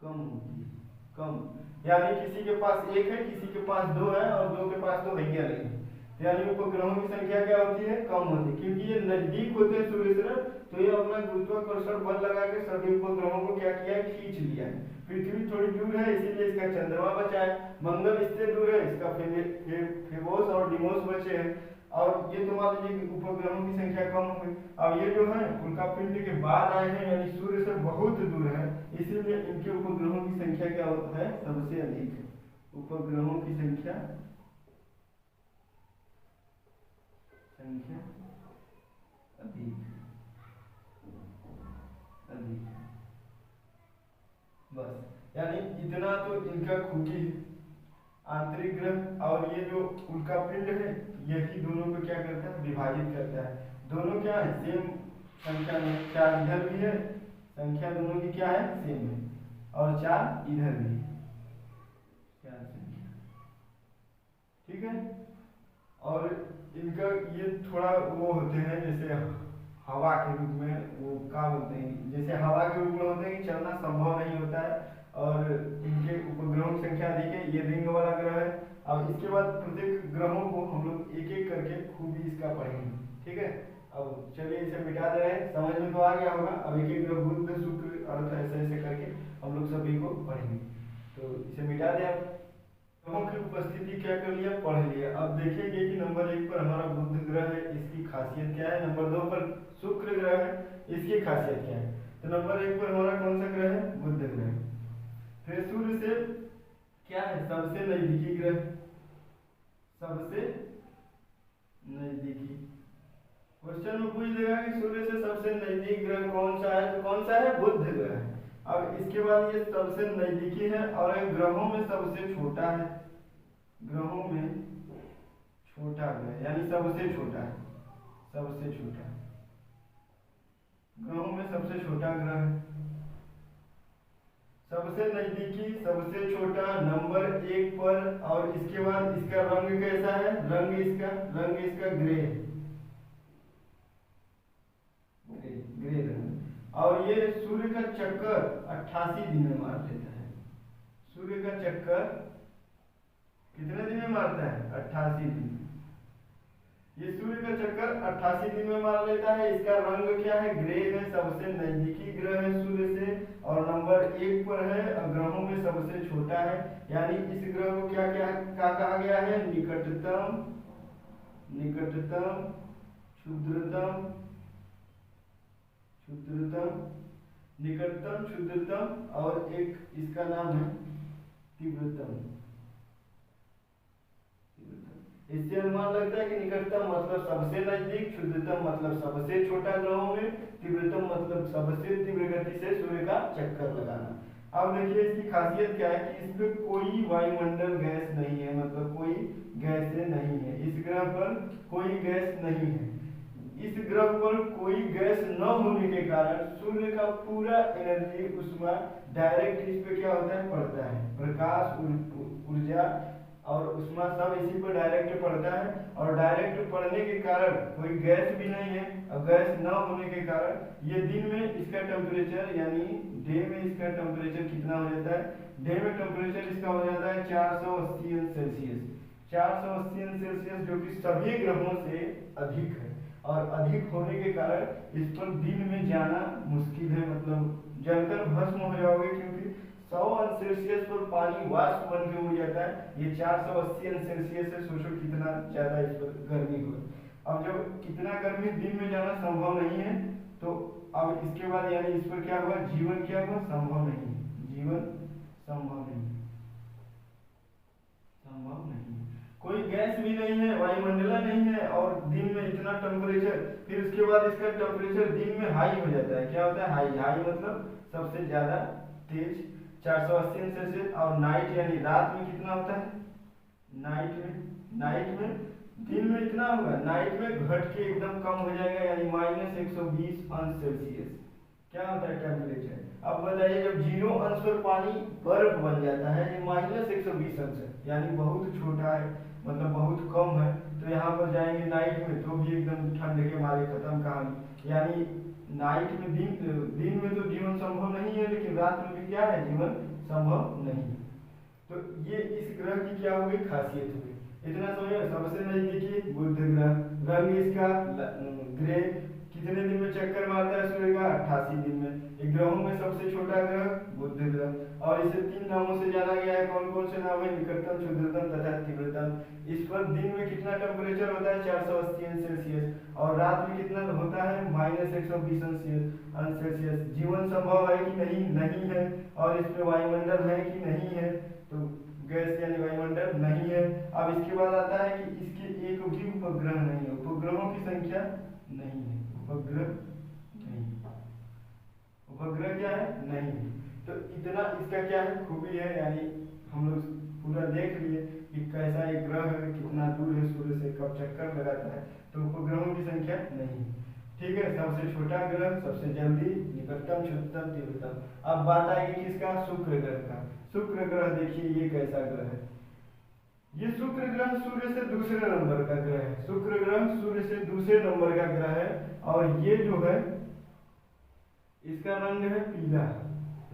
कम होती है। कम यानी किसी के पास एक है, किसी के पास दो है और दो के पास तो है नहीं। यानी उपग्रहों की संख्या क्या होती है? कम होती है, क्योंकि ये नजदीक होते हैं सूर्य से, तो ये अपना गुरुत्वाकर्षण बल लगा के सभी उपग्रहों को क्या किया है? खींच लिया है। पृथ्वी थोड़ी दूर है इसीलिए इसका चंद्रमा बचा है, मंगल इससे दूर है इसका फेबोस और डिमोस बचे हैं। और ये तो मान लीजिए उपग्रहों की संख्या कम हो गई। अब ये जो है उल्का पिंड के बाद आए हैं, यानी सूर्य से बहुत दूर है, इसीलिए इनके उपग्रहों की संख्या क्या है? सबसे अधिक है। उपग्रहों की संख्या अधिक बस, यानी इतना तो इनका खूबी है। आंतरिक ग्रह और ये जो उल्का पिंड है यही दोनों को क्या करता है? विभाजित करता है। दोनों क्या है? सेम संख्या में। 4 इधर भी है, संख्या दोनों की क्या है? सेम है। और 4 इधर भी है, 4 संख्या। ठीक है। और इनका ये थोड़ा वो होते हैं जैसे हवा के रूप में, वो क्या बोलते हैं, जैसे हवा के रूप में होते हैं कि चलना संभव नहीं होता है। और इनके उपग्रहों की संख्या अधिक है। ये रिंग वाला ग्रह है। अब इसके बाद प्रत्येक ग्रहों को हम लोग एक एक करके खूबी इसका पढ़ेंगे। ठीक है। अब चलिए इसे मिटा दे रहे हैं, समझ में तो आ गया होगा। अब एक एक ग्रह बुध, शुक्र, अर्थ ऐसे ऐसे करके हम लोग सभी को पढ़ेंगे। तो इसे मिटा दें। आप ग्रहों की उपस्थिति क्या कर लिया? पढ़ लिया। अब देखेंगे कि नंबर 1 पर हमारा बुध ग्रह है, इसकी खासियत क्या है। नंबर 2 पर शुक्र ग्रह है, इसकी खासियत क्या है। तो नंबर 1 पर हमारा कौन सा ग्रह है? बुध ग्रह है। फिर सूर्य से क्या है? सबसे नजदीकी ग्रह, सबसे नजदीकी। क्वेश्चन में पूछ देगा कि सूर्य से सबसे नजदीक ग्रह कौन सा है, तो कौन सा है? बुध ग्रह है। अब इसके बाद ये सबसे नजदीकी है और ग्रहों में सबसे छोटा है। ग्रहों में छोटा ग्रह यानी सबसे छोटा है, सबसे छोटा। ग्रहों में सबसे छोटा ग्रह है, सबसे नजदीकी, सबसे छोटा, नंबर 1 पर। और इसके बाद इसका रंग कैसा है? रंग इसका ग्रे, ग्रे रंग। और ये सूर्य का चक्कर 88 दिन में मार देता है। सूर्य का चक्कर कितने दिन में मारता है? 88 दिन। ये सूर्य का चक्कर 88 दिन में मार लेता है। इसका रंग क्या है, ग्रे है, सबसे नजदीकी ग्रह है सूर्य से और नंबर 1 पर है और ग्रहों में सबसे छोटा है। यानी इस ग्रह को क्या क्या कहा गया है, निकटतम, निकटतम, क्षुद्रतम, क्षुद्रतम, निकटतम, क्षुद्रतम और एक इसका नाम है तीव्रतम। इससे अनुमान लगता है कि निकटतम मतलब सबसे नजदीक, क्षुद्रतम मतलब सबसे छोटा ग्रहों में, तीव्रतम मतलब सबसे तीव्र गति से सूर्य का चक्कर लगाना। अब देखिए इसकी खासियत क्या है कि इस पे कोई वायुमंडल गैस नहीं है, मतलब कोई गैसें नहीं है। इस ग्रह पर कोई गैस नहीं है। इस ग्रह पर कोई गैस न होने के कारण सूर्य का पूरा एनर्जी उष्मा डायरेक्ट इस पे क्या होता है, पड़ता है। प्रकाश, ऊर्जा और उष्मा सब इसी पर डायरेक्ट पड़ता है और डायरेक्ट पड़ने के कारण कोई गैस भी नहीं है और गैस न होने के कारण ये दिन में इसका टेम्परेचर यानी डे में इसका टेम्परेचर कितना हो जाता है, डे में टेम्परेचर इसका हो जाता है 480 अंश सेल्सियस। 480 अंश सेल्सियस जो कि सभी ग्रहों से अधिक है और अधिक होने के कारण इस पर दिन में जाना मुश्किल है, मतलब जलकर भस्म हो जाओगे क्योंकि 100 अंश सेल्सियस पर पानी वाष्प बन के उड़ जाता है। ये 480 अंश सेल्सियस से सोचो कितना ज्यादा इस पर गर्मी हो। अब जब इतना गर्मी दिन में जाना संभव नहीं है तो अब इसके बाद यानी इस पर क्या हुआ, जीवन क्या हुआ, संभव नहीं, जीवन संभव नहीं, संभव नहीं। कोई गैस भी नहीं है, वायुमंडल नहीं है और दिन में इतना टेम्परेचर, फिर उसके बाद इसका टेम्परेचर दिन में हाई हो जाता है। क्या होता है, हाई, हाई मतलब सबसे ज्यादा तेज 480 सेल्सियस और नाइट यानी रात में कितना होता है, नाइट में दिन में इतना होगा, नाइट में घट के एकदम कम हो जाएगा यानी -120 अंश सेल्सियस क्या होता है टेम्परेचर। अब बताइए जब 0 अंश पर पानी बर्फ बन जाता है ये -120 अंश है यानी बहुत छोटा है, मतलब बहुत कम है। तो यहाँ पर जाएंगे नाइट में तो भी एकदम ठंड के मारे खत्म कहानी। यानी नाइट में दिन में तो जीवन संभव नहीं है लेकिन रात में भी क्या है, जीवन संभव नहीं है। तो ये इस ग्रह की क्या हो गई, खासियत हो गई। इतना समझो। सबसे नजदीकी बुध ग्रह, रंग इसका ग्रे, कितने दिन में चक्कर मारता है सूर्य का, 88 दिन में। ग्रहों में सबसे छोटा ग्रह बुध ग्रह और इसे 3 नामों से जाना गया है। कौन कौन से नाम है, निकटतम, क्षुद्रतम तथा तीव्रतम। इस पर दिन में कितना टेम्परेचर होता है, 480 अंश सेल्सियस और रात में कितना होता है, -120 अंश सेल्सियस। जीवन संभव है कि नहीं, नहीं है। और इस पे वायुमंडल है कि नहीं है, तो गैस यानी वायुमंडल नहीं है। अब इसके बाद आता है कि इसके एक भी उपग्रह नहीं है, उपग्रहों की संख्या नहीं है, उपग्रह नहीं, उपग्रह क्या है, नहीं। तो इतना इसका क्या है, खूबी है। यानी हम लोग पूरा देख लिए कि कैसा एक ग्रह है, कितना दूर है सूर्य से, कब चक्कर लगाता है। तो उपग्रहों की संख्या नहीं, ठीक है। सबसे छोटा ग्रह, सबसे जल्दी, निकटतम, क्षुद्रतम, तीव्रतम। अब बात आएगी किसका, शुक्र ग्रह का। शुक्र ग्रह देखिए ये कैसा ग्रह है। ये शुक्र ग्रह सूर्य से दूसरे नंबर का ग्रह है। शुक्र ग्रह सूर्य से दूसरे नंबर का ग्रह है और ये जो है इसका रंग है पीला।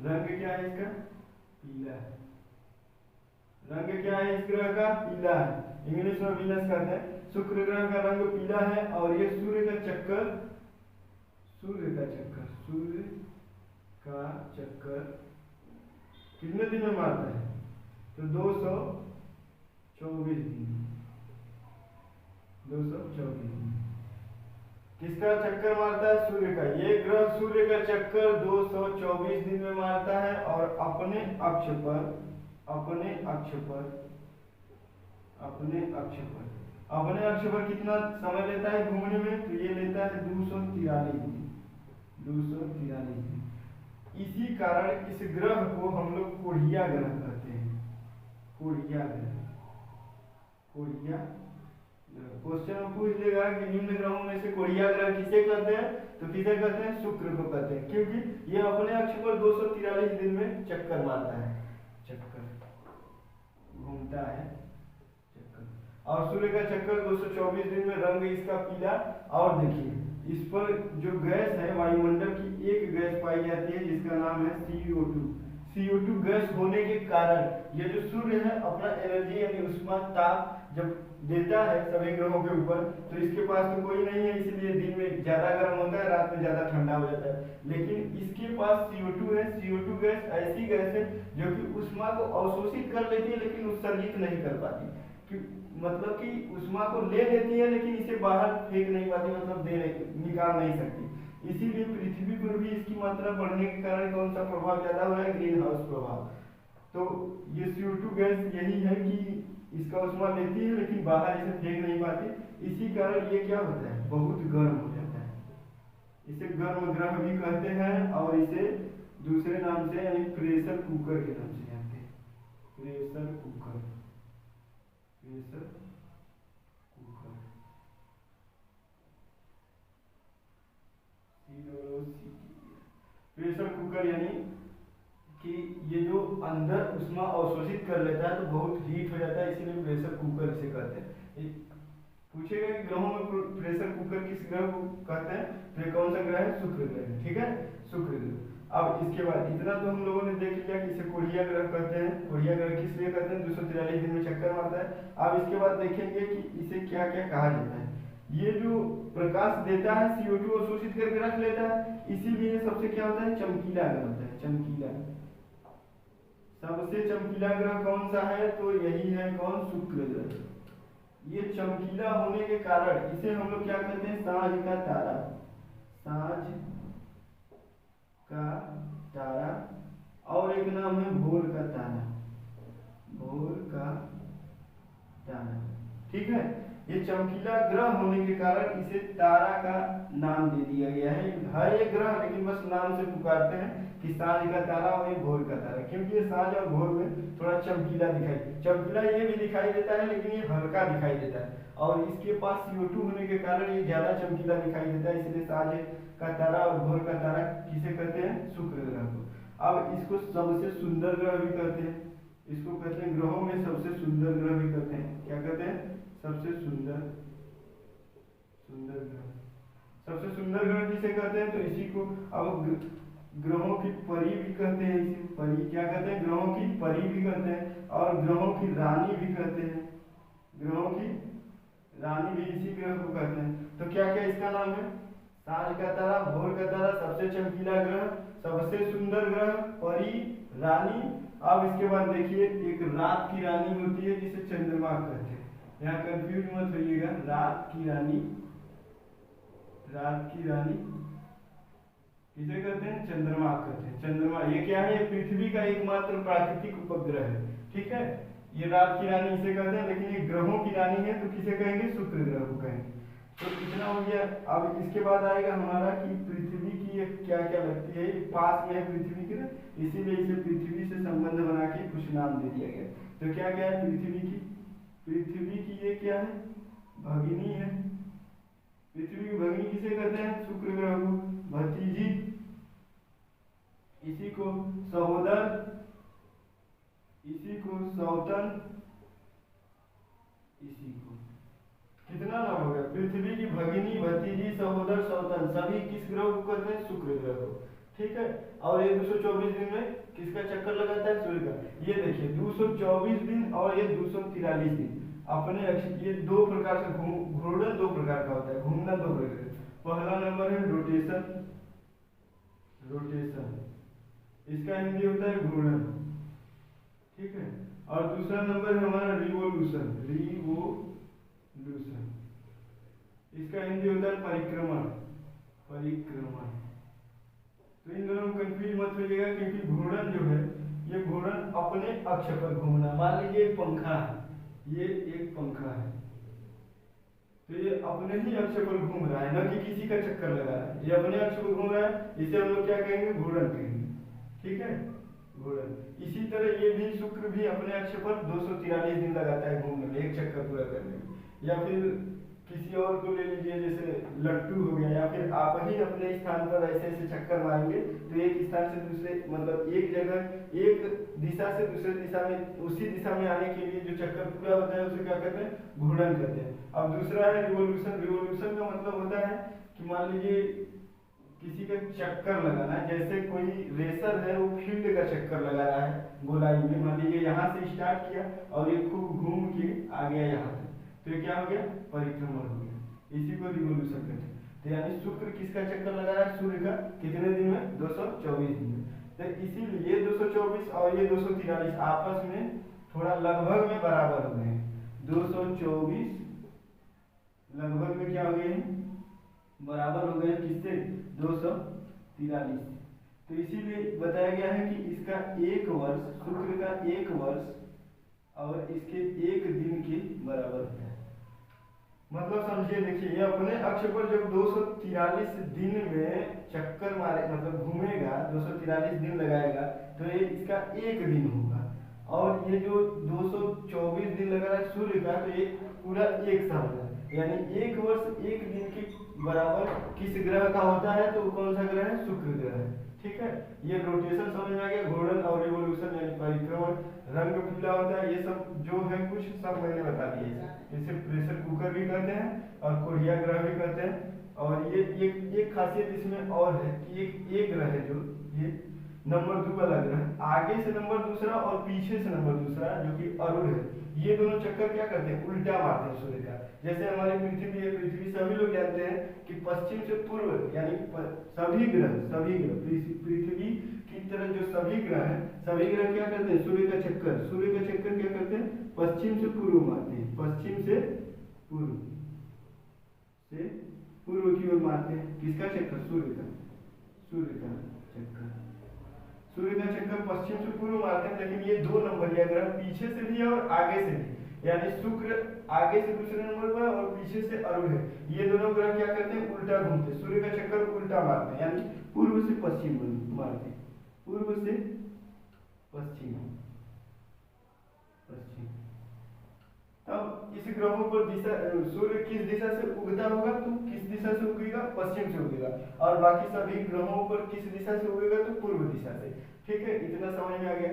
रंग क्या है इसका, पीला है। रंग क्या है इस ग्रह का, पीला है। इंग्लिश में वीनस कहते हैं। शुक्र ग्रह का रंग पीला है और ये सूर्य का चक्कर, सूर्य का चक्कर, सूर्य का चक्कर कितने दिन में मारता है, तो 224 दिन, 224 दिन किसका चक्कर मारता है, सूर्य का। ये ग्रह सूर्य का चक्कर 224 दिन में मारता है और अपने अक्ष पर, अपने अक्ष पर, अपने अक्ष पर, अपने अक्ष पर कितना समय लेता है घूमने में, तो ये लेता है 243 दिन, 243 दिन। इसी कारण इस ग्रह को हम लोग कोढ़िया ग्रह कहते हैं, कोढ़िया ग्रह, कोढ़िया। क्वेश्चन में पूछ लेगा कि निम्न ग्रहों में से कोढ़िया ग्रह किसे कहते हैं, तो किसे कहते हैं, शुक्र को कहते हैं, क्योंकि ये अपने अक्ष पर 243 दिन में चक्कर मारता है, चक्कर घूमता है, चक्कर। और सूर्य का चक्कर 224 दिन में, रंग इसका पीला। और देखिए इस पर जो गैस है वायुमंडल की एक गैस पाई जाती है जिसका नाम है CO2। CO2 गैस होने के कारण ये जो सूर्य है अपना एनर्जी यानी उष्मा, ताप जब देता है सभी ग्रहों के ऊपर, तो इसके पास तो कोई नहीं है, इसलिए दिन में ज़्यादा गर्म होता है, रात में ज़्यादा ठंडा हो जाता है। लेकिन इसके पास CO2 है। CO2 गैस ऐसी गैस है जो कि ऊष्मा को अवशोषित कर लेती है लेकिन उत्सर्जित नहीं कर पाती, कि मतलब कि ऊष्मा को ले लेती है लेकिन इसे बाहर फेंक नहीं पाती, मतलब निकाल नहीं सकती। इसीलिए पृथ्वी पर भी इसकी मात्रा बढ़ने के कारण कौन सा प्रभाव ज़्यादा हो रहा है? ग्रीन हाउस प्रभाव। तो ये CO2 गैस यही है कि इसका ऊष्मा लेती है लेकिन बाहर इसे फेंक नहीं पाती। इसी कारण ये क्या होता है? बहुत गर्म हो जाता है। इसे गर्म ग्रह भी कहते हैं और इसे दूसरे नाम से यानी प्रेशर कुकर के नाम से जानते हैं। Pressure cooker, pressure cooker, pressure cooker यानी कि ये जो अंदर ऊष्मा अवशोषित कर लेता है तो बहुत हीट हो जाता है, इसीलिए प्रेशर कुकर इसे कहते हैं। पूछेगा कि ग्रहों में प्रेशर कुकर किस ग्रह को कहते हैं, तो ये कौन सा ग्रह है? शुक्र ग्रह, ठीक है, शुक्र ग्रह। अब इसके बाद इतना तो हम लोगों ने देख लिया कि इसे कोढ़िया ग्रह कहते हैं। कोढ़िया ग्रह किस लिए कहते हैं? 243 दिन में चक्कर मारता है। अब इसके बाद देखेंगे कि इसे क्या क्या कहा जाता है। ये जो प्रकाश देता है CO2 अवशोषित करके रख लेता है, इसीलिए सबसे क्या होता है? चमकीला ग्रह होता है, चमकीला। सबसे चमकीला ग्रह कौन सा है? तो यही है कौन? शुक्र ग्रह। ये चमकीला होने के कारण इसे हम लोग क्या कहते हैं? सांझ का तारा, सांझ का तारा। और एक नाम है भोर का तारा, भोर का तारा, ठीक है। ये चमकीला ग्रह होने के कारण इसे तारा का नाम दे दिया गया है एक ग्रह, लेकिन बस नाम से पुकारते हैं कि सांझ का तारा और ये भोर का तारा, क्योंकि ये सांझ और भोर में थोड़ा चमकीला चमकीला ये भी दिखाई देता है लेकिन ये हल्का दिखाई देता है, और इसके पास CO2 होने के कारण ये ज्यादा चमकीला दिखाई देता है, इसलिए सांझ का तारा और भोर का तारा किसे कहते हैं? शुक्र ग्रह को। अब इसको सबसे सुंदर ग्रह भी कहते हैं, इसको कहते हैं ग्रहों में सबसे सुंदर ग्रह भी कहते हैं। क्या कहते हैं? सबसे सुंदर ग्रह। सबसे सुंदर ग्रह किसे कहते हैं? तो इसी को अब ग्रहों की परी भी कहते हैं, इसी परी क्या कहते हैं? ग्रहों की परी भी कहते हैं और ग्रहों की रानी भी कहते हैं, ग्रहों की रानी भी इसी ग्रह को कहते हैं। तो क्या क्या इसका नाम है? सांझ का तारा, भोर का तारा, सबसे चमकीला ग्रह, सबसे सुंदर ग्रह, परी, रानी। अब इसके बाद देखिए एक रात की रानी होती है जिसे चंद्रमा कहते हैं। यहाँ कंफ्यूज मत होइएगा, रात की रानी, रात की रानी किसे कहते हैं? चंद्रमा कहते हैं। चंद्रमा ये क्या है? ये पृथ्वी का एकमात्र प्राकृतिक उपग्रह है, ठीक है। ये रात की रानी इसे कहते हैं, लेकिन ये ग्रहों की रानी है तो किसे कहेंगे? शुक्र ग्रह को कहेंगे। तो इतना हो गया। अब इसके बाद आएगा हमारा कि पृथ्वी की क्या क्या लगती है। पास में है पृथ्वी के, इसीलिए इसे पृथ्वी से संबंध बना के कुछ नाम दे दिया गया। तो क्या क्या है पृथ्वी की? पृथ्वी की ये क्या है? भगिनी है। पृथ्वी की भगिनी किसे कहते हैं? शुक्र ग्रह को। भतीजी, इसी को सहोदर, इसी को सौतन, इसी को। कितना नाम हो गया? पृथ्वी की भगिनी, भतीजी, सहोदर, सौतन, सभी किस ग्रह को कहते हैं? शुक्र ग्रह को, ठीक है। और ये 224 दिन में किसका चक्कर लगाता है? सूर्य का। ये देखिए 224 दिन और ये 243 दिन अपने ये दो प्रकार से घूर्णन दो प्रकार का होता है, घूमना दो प्रकार। पहला नंबर है रोटेशन, रोटेशन इसका हिंदी होता है घूर्णन, ठीक है। और दूसरा नंबर है हमारा रिवोल्यूशन, रिवोल्यूशन इसका हिंदी होता है परिक्रमण, परिक्रमण। तो इन दोनों में कंफ्यूज मत होइएगा, क्योंकि घूर्णन जो है ये घूर्णन अपने अक्ष पर घूमना। मान लीजिए एक पंखा है, ये एक पंखा है, तो ये अपने ही अक्ष पर घूम रहा है, न कि किसी का चक्कर लगा रहा है। ये अपने अक्ष पर घूम रहा है, इसे हम लोग क्या कहेंगे? घूर्णन कहेंगे, ठीक है, घूर्णन। इसी तरह ये भी शुक्र भी अपने अक्ष पर 243 दिन लगाता है घूमने में, एक चक्कर पूरा करने में। या फिर किसी और को ले लीजिए, जैसे लट्टू हो गया, या फिर आप ही अपने स्थान पर ऐसे ऐसे चक्कर मारेंगे तो एक स्थान से दूसरे, मतलब एक जगह एक दिशा से दूसरे दिशा में, उसी दिशा में आने के लिए जो चक्कर पूरा होता है उसे क्या कहते हैं? घूर्णन कहते हैं। अब दूसरा है रिवोल्यूशन। रिवोल्यूशन का मतलब होता है कि मान लीजिए किसी का चक्कर लगाना, जैसे कोई रेसर है वो फील्ड का चक्कर लगा रहा है गोलाई में, मान लीजिए यहाँ से स्टार्ट किया और ये खूब घूम के आ गया यहाँ तक, तो ये क्या हो गया, परिक्रमण हो गया, इसी को रिवोल्यूशन कहते हैं। तो यानी शुक्र किसका चक्कर लगा रहा है, सूर्य का, कितने दिन में, 224 दिन में। तो इसीलिए 224 और ये 243 आपस में थोड़ा लगभग में बराबर हो गए हैं। 224 लगभग में क्या हो गए हैं, बराबर हो गए हैं किससे, 243। तो इसीलिए बताया गया है कि इसका एक वर्ष, शुक्र का एक वर्ष और इसके एक दिन के बराबर होता है। मतलब समझिए, देखिए ये अपने अक्ष पर जब 243 दिन में चक्कर मारे, मतलब घूमेगा, 243 दिन लगाएगा, तो ये इसका एक दिन होगा। और ये जो 224 दिन लगा रहा है सूर्य का, तो ये पूरा एक साल है। यानी एक वर्ष एक दिन के बराबर किस ग्रह का होता है, तो कौन सा ग्रह है, शुक्र ग्रह है। ठीक है, ये रोटेशन समझ में आ गया, घूर्णन और रिवोल्यूशन यानी परिक्रमण, रंग पीला होता है, ये सब जो है कुछ सब मैंने बता दिए। इसे प्रेशर कुकर भी कहते हैं और कोरिया ग्रह भी कहते हैं। और ये एक खासियत इसमें और है कि एक ग्रह है जो ये नंबर 2 वाला ग्रह, आगे से नंबर दूसरा और पीछे से नंबर दूसरा, जो कि अरुण है, ये दोनों चक्कर क्या करते हैं, उल्टा मारते हैं सूर्य का। जैसे हमारी पृथ्वी है, पृथ्वी सभी लोग जानते हैं कि पश्चिम से पूर्व, यानी सभी ग्रह पृथ्वी की तरह जो सभी ग्रह हैं, सभी ग्रह क्या करते हैं, सूर्य का चक्कर क्या करते हैं, पश्चिम से पूर्व मारते हैं, पश्चिम से पूर्व की ओर मारते हैं। किसका चक्कर, सूर्य का चक्कर, सूर्य का चक्कर पश्चिम से पूर्व मारते हैं। लेकिन ये 2 नंबर या ग्रह पीछे से भी है और आगे से भी, यानी शुक्र आगे से दूसरे नंबर पर और पीछे से अरुण है, ये दोनों ग्रह क्या करते हैं, उल्टा घूमते हैं, सूर्य का चक्कर उल्टा मारते हैं, यानी पूर्व से पश्चिम मारते हैं, पूर्व से पश्चिम। तब इस ग्रहों पर दिशा, सूर्य किस दिशा से उगता होगा, तो किस दिशा से उगेगा, पश्चिम से उगेगा, और बाकी सभी ग्रहों पर किस दिशा से उगेगा, तो पूर्व दिशा से। ठीक है, इतना समझ में आ गया,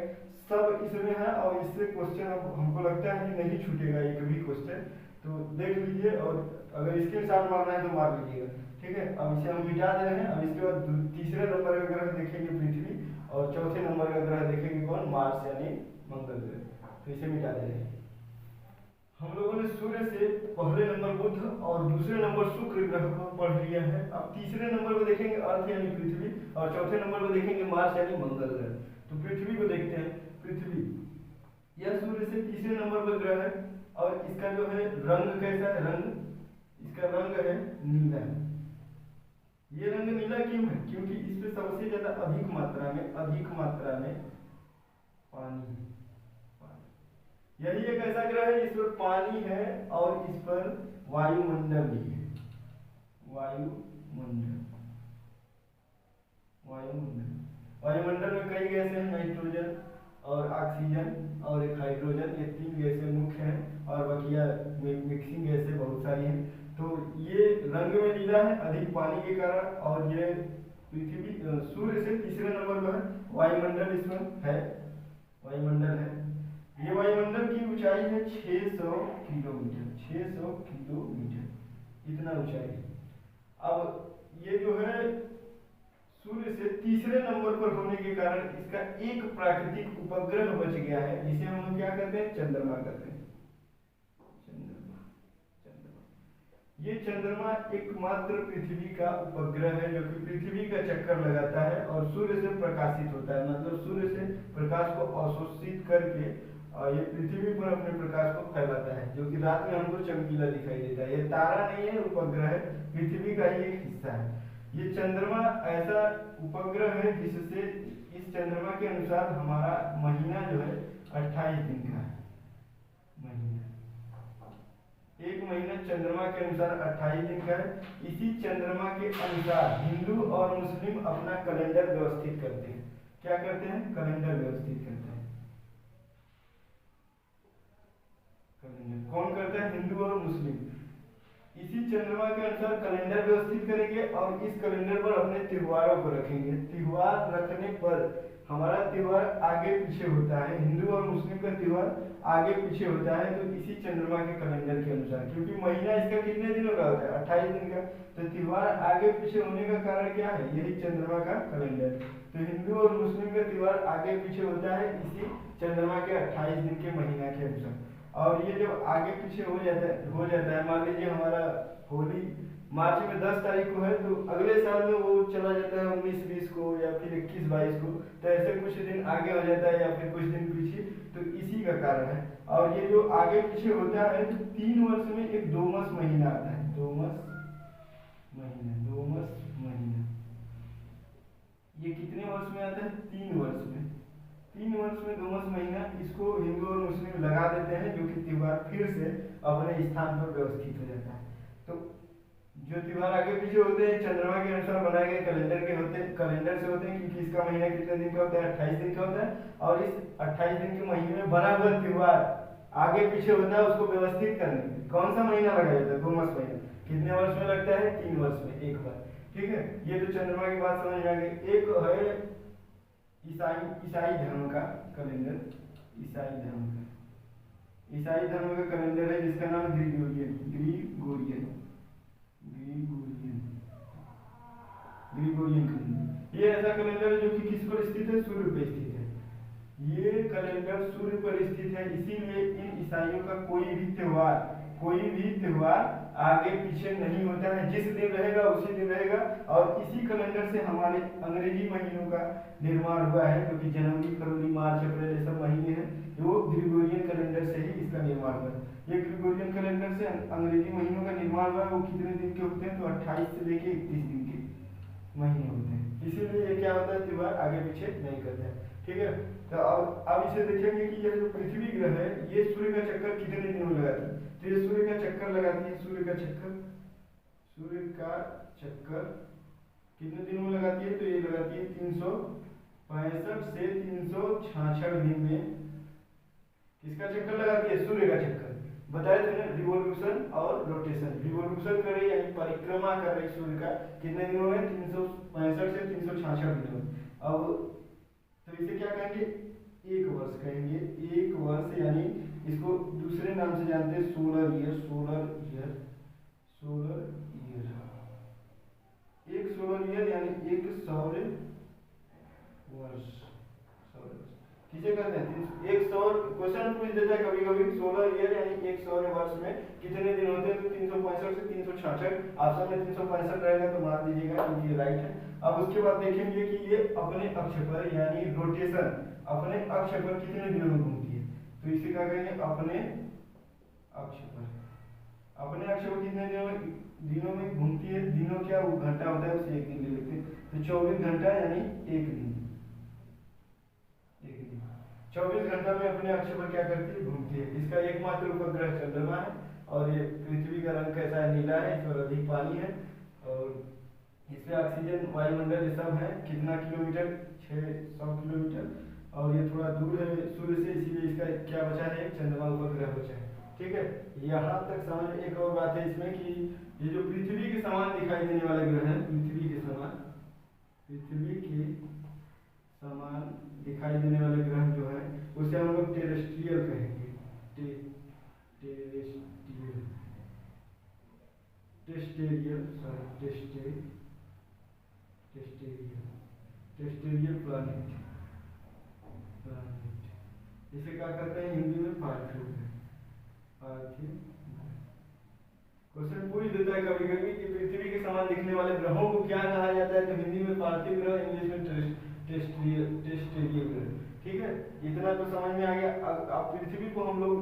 सब इसमें है। और इससे क्वेश्चन अब हमको लगता है कि नहीं छूटेगा एक भी क्वेश्चन, तो देख लीजिए, और अगर इसके साथ मारना है तो मार लीजिएगा। ठीक है, अब इसे हम मिटा दे रहे हैं। अब इसके बाद तीसरे नंबर का ग्रह देखेंगे पृथ्वी, और चौथे नंबर का ग्रह देखेंगे कौन, मार्स यानी मंगल ग्रह। तो इसे मिटा दे रहे हैं। हम लोगों ने सूर्य से पहले नंबर बुध और दूसरे नंबर शुक्र ग्रह को पढ़ लिया है। अब तीसरे नंबर पर देखेंगे अर्थ यानी पृथ्वी, और चौथे नंबर पर देखेंगे मार्स यानी मंगल ग्रह। तो पृथ्वी को देखते हैं। पृथ्वी यह सूर्य से तीसरे नंबर पर ग्रह है, और इसका जो है रंग कैसा है, इसका रंग है नीला। ये रंग नीला क्यों है, क्योंकि इस पे सबसे ज्यादा अधिक मात्रा में पानी है। यही एक ऐसा ग्रह है जिस पर पानी है और इस पर वायुमंडल भी है। वायुमंडल में कई गैसें हैं, नाइट्रोजन और ऑक्सीजन और एक हाइड्रोजन, ये 3 गैसें मुख्य हैं, और बकिया मिक्सिंग गैसें बहुत सारी हैं। तो ये रंग में नीला है अधिक पानी के कारण, और ये पृथ्वी सूर्य से तीसरे नंबर पर वायुमंडल इसमें है, वायुमंडल है। ये वायुमंडल की ऊंचाई है 600 किलोमीटर, इतना ऊंचाई है। अब ये जो है सूर्य से तीसरे नंबर पर होने के कारण इसका एक प्राकृतिक उपग्रह बच गया है, जिसे हम लोग क्या कहते हैं, चंद्रमा कहते हैं। ये चंद्रमा एकमात्र पृथ्वी का उपग्रह है जो कि पृथ्वी का चक्कर लगाता है और सूर्य से प्रकाशित होता है, मतलब सूर्य से प्रकाश को अवशोषित करके और ये पृथ्वी पर अपने प्रकाश को फैलाता है, जो कि रात में हमको चमकीला दिखाई देता है। ये तारा नहीं है, उपग्रह है, पृथ्वी का ही एक हिस्सा है। ये चंद्रमा ऐसा उपग्रह है जिससे इस चंद्रमा के अनुसार हमारा महीना जो है 28 दिन का है। एक महीना चंद्रमा के अनुसार 28 दिन का है। इसी चंद्रमा के अनुसार हिंदू और मुस्लिम अपना कैलेंडर व्यवस्थित करते हैं। क्या करते हैं? कैलेंडर व्यवस्थित करते हैं। कौन करता है? हिंदू और मुस्लिम। इसी चंद्रमा के अनुसार कैलेंडर व्यवस्थित करेंगे और इस कैलेंडर पर अपने त्योहारों को रखेंगे। त्योहार रखने पर हमारा त्योहार आगे पीछे होता है, हिंदू और मुस्लिम का त्योहार आगे पीछे होता है, तो इसी चंद्रमा के कैलेंडर के अनुसार, क्योंकि महीना इसका कितने दिनों का होता है, 28 दिन का, तो त्योहार आगे पीछे होने का कारण क्या है, यही चंद्रमा का कैलेंडर। तो हिंदू और मुस्लिम का त्योहार आगे पीछे होता है इसी चंद्रमा के 28 दिन के महीना के अनुसार। और ये जब आगे पीछे हो जाता है, मान लीजिए हमारा होली मार्च में 10 तारीख को है, तो अगले साल में वो चला जाता है 19-20 को या फिर 21-22 को, तो ऐसे कुछ दिन आगे हो जाता है या फिर कुछ दिन पीछे, तो इसी का कारण है। और ये जो आगे पीछे होता है तो 3 वर्ष में एक दोमस महीना आता है, दोमस महीना। ये कितने वर्ष में आता है, 3 वर्ष में, 3 वर्ष में दोमस महीना, इसको हिंदू और मुस्लिम लगा देते हैं, जो कि त्योहार फिर से अपने स्थान पर व्यवस्थित हो जाता है। तो जो त्योहार आगे पीछे होते हैं चंद्रमा के अनुसार बनाए गए कैलेंडर से होते हैं, क्योंकि इसका महीना कितने दिन का होता है, 28 दिन का होता है, और इस 28 दिन के महीने में बना हुआ त्योहार आगे पीछे होता है, उसको व्यवस्थित करने में कौन सा महीना लगाया जाता है, दोमस महीना। कितने वर्ष में लगता है, 3 वर्ष में एक बार। ठीक है, ये तो चंद्रमा की बात समझ में आ गई। एक है ईसाई धर्म का कैलेंडर, ईसाई धर्म का कैलेंडर है जिसका नाम ग्रीगोरियन कैलेंडर। ये ऐसा कैलेंडर है जो कि किस पर स्थित है, सूर्य पर स्थित है। ये कैलेंडर सूर्य पर स्थित है, इसीलिए इन ईसाइयों का कोई भी त्योहार आगे पीछे नहीं होता है, जिस दिन रहेगा उसी दिन रहेगा। और इसी कैलेंडर से हमारे अंग्रेजी महीनों का निर्माण हुआ है, जो कि जनवरी, फरवरी, मार्च, अप्रैल ये सब महीने हैं, वो ग्रिगोरियन कैलेंडर से ही इसका निर्माण हुआ है। ये ग्रिगोरियन कैलेंडर से अंग्रेजी महीनों का निर्माण हुआ है। वो कितने दिन के होते हैं, तो 28 से लेके 31 दिन के महीने होते हैं, इसीलिए ये क्या होता है, त्योहार आगे पीछे नहीं करता है। ठीक है, तो अब इसे देखेंगे कि यह जो पृथ्वी ग्रह है ये सूर्य का चक्कर कितने दिनों में लगाती है। तो ये सूर्य का चक्कर लगाती है, सूर्य का चक्कर कितने दिनों में लगाती है, तो ये लगाती है 365 से 366 दिन में। किसका चक्कर लगाती है, सूर्य का चक्कर। बताए थे ना, रिवोल्यूशन और रोटेशन। रिवोल्यूशन कर रही यानी परिक्रमा कर रही सूर्य का, कितने दिनों में, 365 से 366 दिनों में। अब तो इसे क्या कहेंगे, 1 वर्ष कहेंगे। 1 वर्ष यानी इसको दूसरे नाम से जानते हैं सोलर ईयर। एक सोलर ईयर यानी 1 सौर वर्ष। किसे कहते हैं, 1 सौर, क्वेश्चन पूछ देता है कभी कभी, सोलर ईयर यानी 1 सौर वर्ष में कितने दिन होते हैं, तो 365 से 366। ऑप्शन में 365 रहेगा तो मार दीजिएगा, ये राइट है। अब उसके बाद देखेंगे कि ये अपने अक्ष पर यानी रोटेशन, अपने अक्ष पर कितने दिनों में घूमती है, तो इसे क्या कहेंगे, अपने अक्ष पर। अपने अक्ष पर कितने दिनों में घूमती है, दिनों क्या वो घंटा होता है, उसे 1 दिन ले लेते हैं, तो 24 घंटा यानी 1 दिन। 24 घंटा में अपने अक्ष पर क्या करती है, घूमती है। इसका एकमात्र उपग्रह चंद्रमा है, और ये पृथ्वी का रंग कैसा है, नीला है, इस पर अधिक पानी है, और इसमें ऑक्सीजन, वायुमंडल ये सब है। कितना किलोमीटर, 600 किलोमीटर, और ये थोड़ा दूर है सूर्य से, इसीलिए इसका क्या बचा है, चंद्रमा उपग्रह बचा है। ठीक है, यहाँ तक समझ में। एक और बात है इसमें कि ये जो पृथ्वी के समान दिखाई देने वाले ग्रह हैं, पृथ्वी के समान दिखाई देने वाले ग्रह जो है उसे हम लोग टेरेस्ट्रियल कहेंगे। Terrestrial planet. इसे क्या कहते हैं हिंदी में, पार्थिव। क्वेश्चन पूछ देता है कभी कभी कि पृथ्वी के समान दिखने वाले ग्रहों को क्या कहा जाता है, तो हिंदी में पार्थिव ग्रह, इंग्लिश में टेरेस्ट्रियल ग्रह। ठीक है, इतना तो समझ में आ गया। अब पृथ्वी को हम लोग,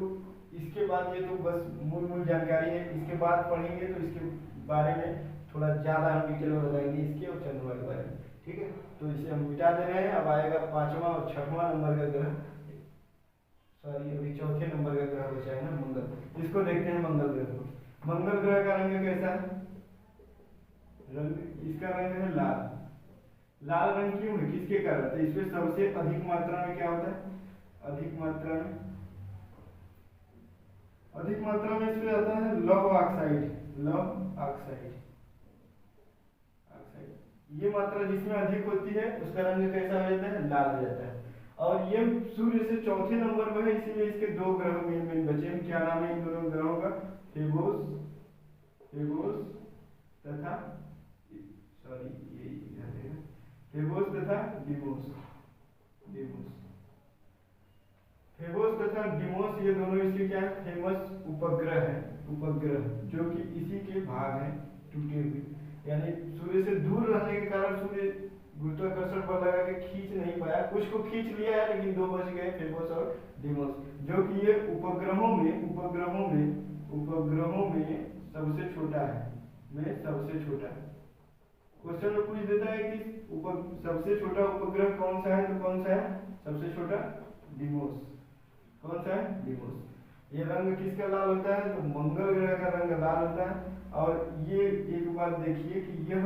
इसके बाद, ये तो बस मूल जानकारी है, इसके बाद पढ़ेंगे तो इसके बारे में थोड़ा ज़्यादा हम डिटेल में बताएंगे, इसके और चंद्रमा के बारे में। ठीक है, तो इसे हम मिटा दे रहे हैं। अब आएगा 5वां और 6वां नंबर का ग्रह, सॉरी अभी 4थे नंबर का ग्रह बचा है ना, मंगल। इसको देखते हैं, मंगल ग्रह को। मंगल ग्रह का रंग कैसा है, इसका रंग है लाल। लाल रंग क्यों है, किसके कारण, तो इसमें सबसे अधिक मात्रा में क्या होता है, अधिक मात्रा में इसमें आता है लौह ऑक्साइड। ये मात्रा जिसमें अधिक होती है उसका रंग कैसा हो जाता है, लाल हो जाता है। और ये सूर्य से चौथे नंबर में है, इसीलिए इसके दो ग्रह मेन मेन बचे हैं। क्या नाम है इन दोनों ग्रहों का, फेबोस फेबोस तथा सॉरी ये फेबोस तथा डिमोस। डिमोस फेबोस तथा डिमोस ये दोनों इसके क्या है, फेमस उपग्रह है। उपग्रह जो कि इसी के भाग हैं टूटे हुए, यानी सूर्य से दूर रहने के कारण सूर्य गुरुत्वाकर्षण बल लगा के खींच नहीं पाया, कुछ को खींच लिया है लेकिन दो बच गए, फेबोस और डिमोस, जो कि ये उपग्रहों में सबसे छोटा है, सबसे छोटा है। क्वेश्चन में पूछ देता है कि सबसे छोटा उपग्रह कौन सा है, तो कौन सा है सबसे छोटा, डिमोस। कौन सा है, डिमोस। ये रंग किसका लाल होता है, तो मंगल ग्रह का रंग लाल होता है। और ये एक बात देखिए कि यह